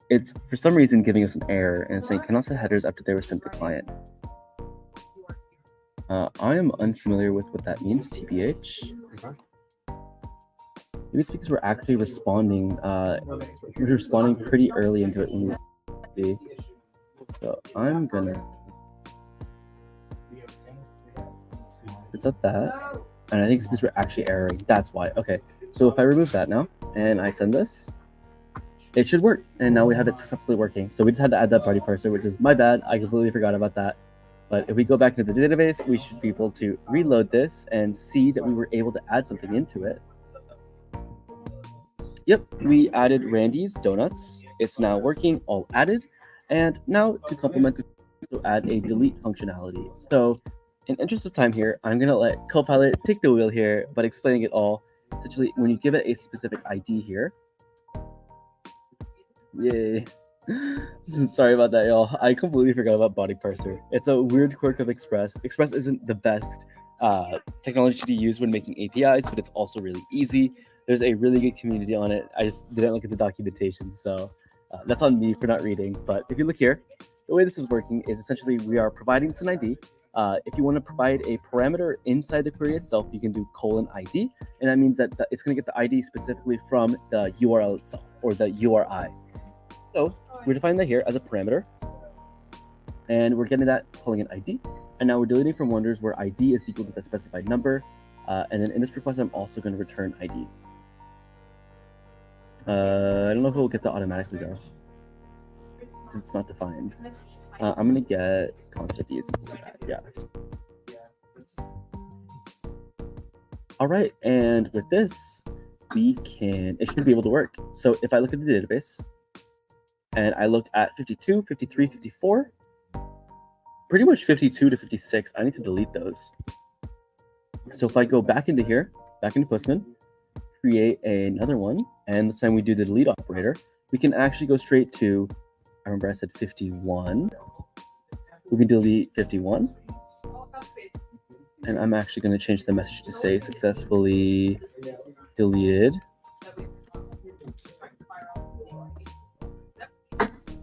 it's for some reason giving us an error and saying cannot set headers after they were sent to client. I am unfamiliar with what that means, TBH. Maybe it's because we're actually responding. We're responding pretty early into it when we. So I'm gonna. It's not that, and I think it's because we're actually erroring. That's why. Okay, so if I remove that now and I send this, it should work. And now we have it successfully working. So we just had to add that body parser, which is my bad. I completely forgot about that. But if we go back into the database, we should be able to reload this and see that we were able to add something into it. Yep, we added Randy's Donuts. It's now working, all added. And now to complement this, we'll add a delete functionality. So in interest of time here, I'm gonna let Copilot take the wheel here, but explaining it all. Essentially, when you give it a specific ID here, yay. Sorry about that, y'all. I completely forgot about body parser. It's a weird quirk of Express. Express isn't the best technology to use when making APIs, but it's also really easy. There's a really good community on it. I just didn't look at the documentation, so that's on me for not reading. But if you look here, the way this is working is essentially we are providing an ID. If you want to provide a parameter inside the query itself, you can do :ID, and that means that it's going to get the ID specifically from the URL itself or the URI. So we're defining that here as a parameter, and we're getting that calling an ID. And now we're deleting from wonders where ID is equal to the specified number. And then in this request, I'm also going to return ID. I don't know if it will get that automatically though. It's not defined. I'm going to get constant ID is equal to that. Yeah. All right. And with this, it should be able to work. So if I look at the database, and I look at 52, 53, 54, pretty much 52 to 56, I need to delete those. So if I go back into here, back into Postman, create another one, and this time we do the delete operator, we can actually go straight to, I remember I said 51. We can delete 51. And I'm actually going to change the message to say successfully deleted.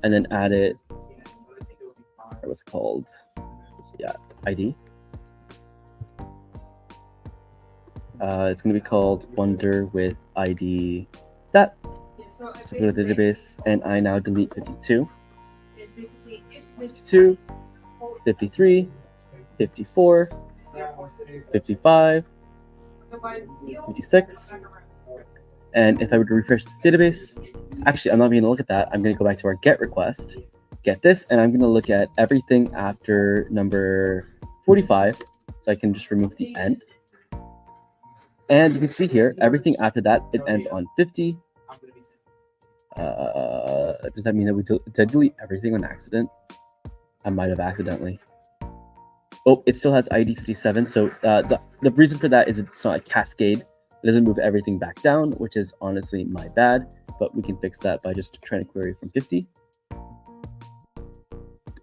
And then add it, what's it called? Yeah, ID. It's going to be called wonder with ID that. So go to the database, and I now delete 52, 52, 53, 54, 55, 56. And if I were to refresh this database, actually, I'm not even going to look at that. I'm going to go back to our get request, get this, and I'm going to look at everything after number 45. So I can just remove the end. And you can see here, everything after that, it ends on 50. Does that mean that we did delete everything on accident? I might have accidentally. Oh, it still has ID 57. So the reason for that is it's not a cascade. It doesn't move everything back down, which is honestly my bad, but we can fix that by just trying to query from 50.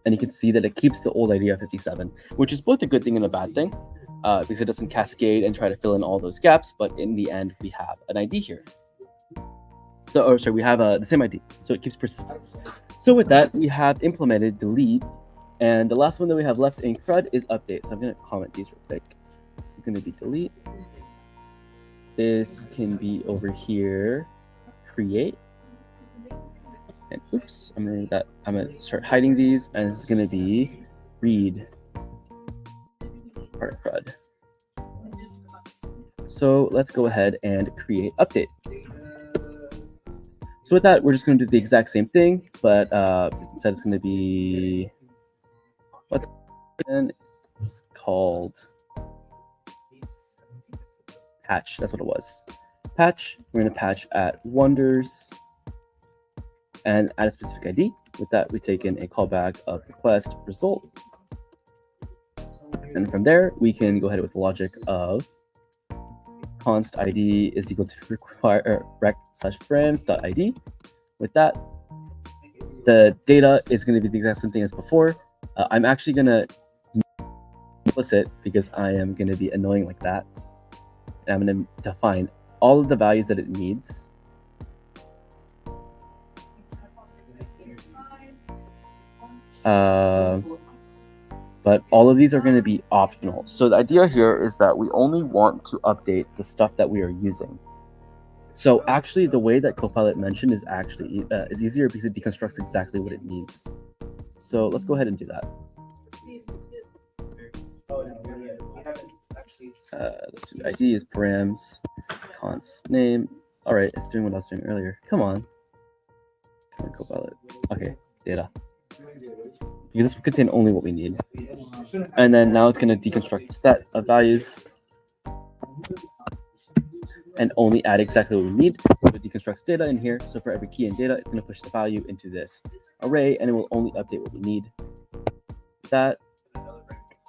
And you can see that it keeps the old ID of 57, which is both a good thing and a bad thing, because it doesn't cascade and try to fill in all those gaps, but in the end, we have an ID here. So, or sorry, we have the same ID, so it keeps persistence. So with that, we have implemented delete, and the last one that we have left in CRUD is update. So I'm going to comment these real quick. This is going to be delete. This can be over here, create. And oops, I'm gonna start hiding these, and this is gonna be read part of CRUD. So let's go ahead and create update. So with that, we're just gonna do the exact same thing, but instead it's gonna be it's called patch. That's what it was. Patch. We're going to patch at wonders and add a specific ID. With that, we take in a callback of request result. And from there, we can go ahead with the logic of const ID is equal to require rec/frames.id. With that, the data is going to be the exact same thing as before. I'm actually going to implicit because I am going to be annoying like that. And I'm going to define all of the values that it needs. But all of these are going to be optional. So the idea here is that we only want to update the stuff that we are using. So actually, the way that Copilot mentioned is actually is easier because it deconstructs exactly what it needs. So let's go ahead and do that. Let's do ID is params, const name. All right, it's doing what I was doing earlier. Come on. Come on, Copilot. Okay, data. Because this will contain only what we need. And then now it's going to deconstruct a set of values and only add exactly what we need. So it deconstructs data in here. So for every key in data, it's going to push the value into this array, and it will only update what we need. With that,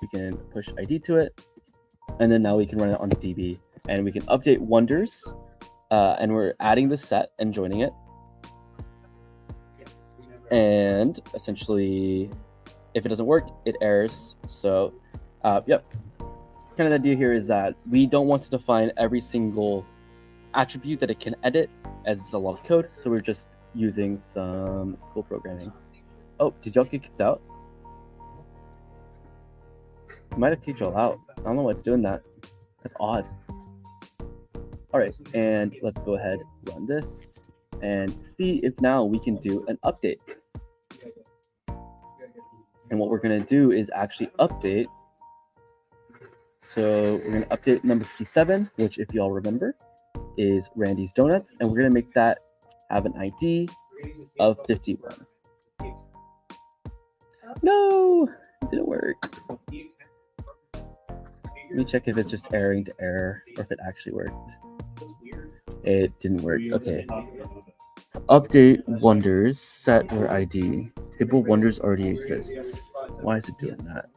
we can push ID to it, and then now we can run it on the DB, and we can update wonders, and we're adding the set and joining it. And essentially, if it doesn't work, it errors. So, yep. Kind of the idea here is that we don't want to define every single attribute that it can edit, as it's a lot of code. So we're just using some cool programming. Oh, did y'all get kicked out? It might have kicked y'all out. I don't know why it's doing that. That's odd. All right, and let's go ahead, run this, and see if now we can do an update. And what we're going to do is actually update. So we're going to update number 57, which, if y'all remember, is Randy's Donuts. And we're going to make that have an ID of 51. No, it didn't work. Let me check if it's just erroring to error or if it actually worked. It didn't work. Okay. Update wonders set where ID. Table wonders already exists. Why is it doing that?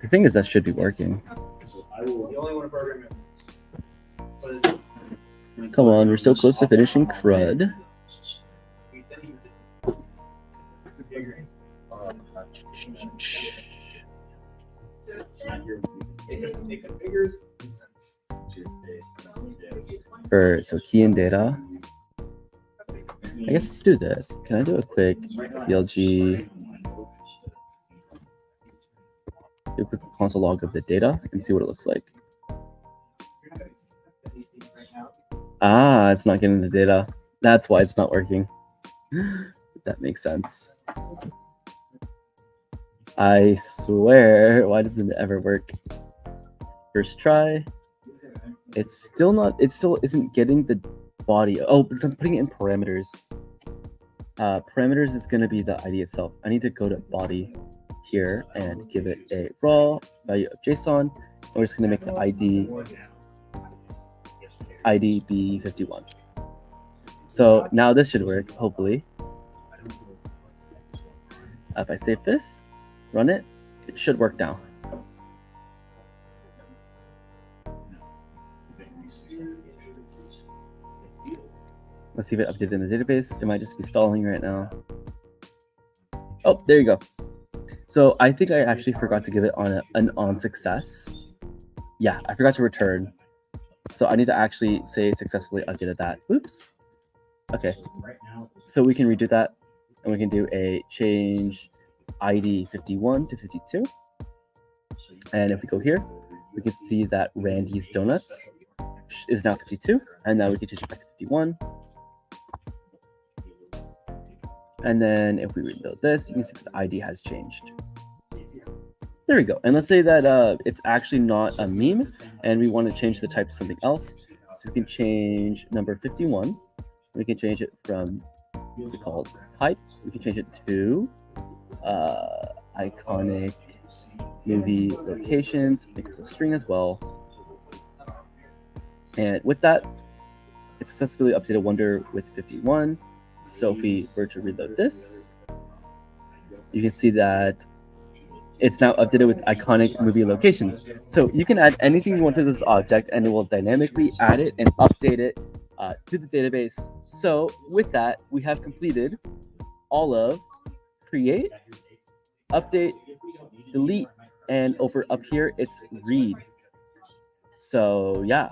The thing is that should be working. Come on, we're so close to finishing CRUD. So key and data. I guess let's do this. Can I do a quick PLG, do a quick console log of the data and see what it looks like? Ah, it's not getting the data. That's why it's not working. That makes sense. I swear, why doesn't it ever work? First try. It's still not, it still isn't getting the body. Oh, because I'm putting it in parameters. Parameters is going to be the ID itself. I need to go to body here and give it a raw value of JSON. And we're just going to make the ID be 51. So now this should work, hopefully. If I save this, run it, it should work now. Let's see if it updated in the database. It might just be stalling right now. Oh, there you go. So I think I actually forgot to give it on an on success. Yeah, I forgot to return. So I need to actually say successfully updated that. Oops. Okay. So we can redo that, and we can do a change ID 51 to 52. And if we go here, we can see that Randy's Donuts is now 52, and now we can change it back to 51. And then if we rebuild this, you can see that the ID has changed. There we go. And let's say that it's actually not a meme, and we want to change the type to something else. So we can change number 51. We can change it from what's it called? Type. We can change it to iconic movie locations. I think it's a string as well. And with that, it successfully updated Wonder with 51. So if we were to reload this, you can see that it's now updated with iconic movie locations. So you can add anything you want to this object and it will dynamically add it and update it to the database. So with that, we have completed all of create, update, delete, and over up here, it's read. So yeah,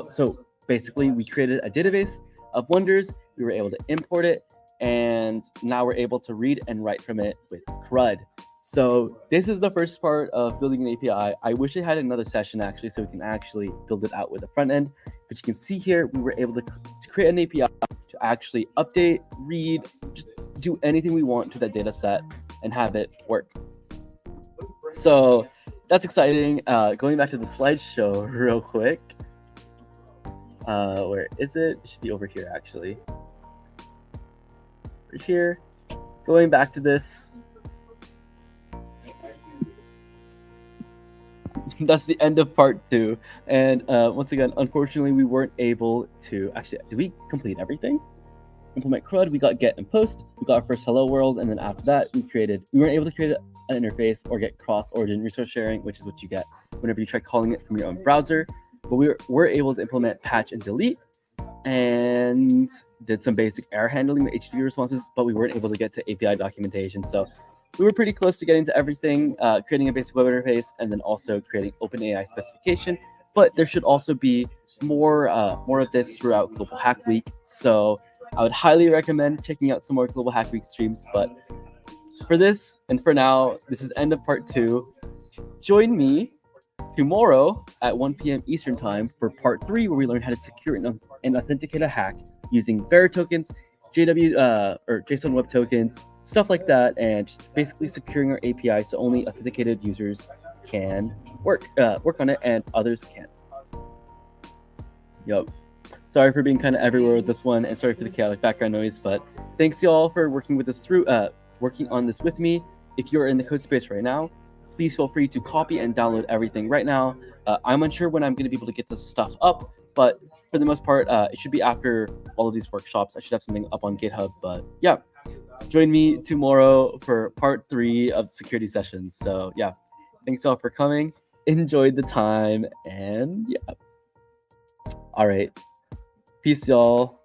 so basically we created a database of wonders. We were able to import it, and now we're able to read and write from it with CRUD. So this is the first part of building an API. I wish I had another session actually, so we can actually build it out with the front end. But you can see here, we were able to create an API to actually update, read, just do anything we want to that data set and have it work. So that's exciting. Going back to the slideshow real quick. Where is it? It should be over here actually. Right here. Going back to this. That's the end of part 2. And once again, unfortunately, we weren't able to actually. Did we complete everything? Implement CRUD. We got get and post. We got our first hello world, and then after that, we weren't able to create an interface or get cross-origin resource sharing, which is what you get whenever you try calling it from your own browser. But we were able to implement patch and delete, and did some basic error handling with HTTP responses, but we weren't able to get to API documentation. So we were pretty close to getting to everything, creating a basic web interface, and then also creating OpenAI specification. But there should also be more of this throughout Global Hack Week. So I would highly recommend checking out some more Global Hack Week streams. But for this and for now, this is end of part 2. Join me tomorrow at 1 p.m. Eastern Time for part 3, where we learn how to secure and authenticate a hack using Bearer tokens, GHW or JSON Web Tokens, stuff like that, and just basically securing our API so only authenticated users can work on it and others can't. Yup. Sorry for being kind of everywhere with this one, and sorry for the chaotic background noise, but thanks y'all for working on this with me. If you're in the code space right now, please feel free to copy and download everything right now. I'm unsure when I'm going to be able to get this stuff up, but for the most part, it should be after all of these workshops. I should have something up on GitHub, but yeah. Join me tomorrow for part 3 of the security sessions. So yeah, thanks all for coming. Enjoyed the time, and yeah. All right. Peace, y'all.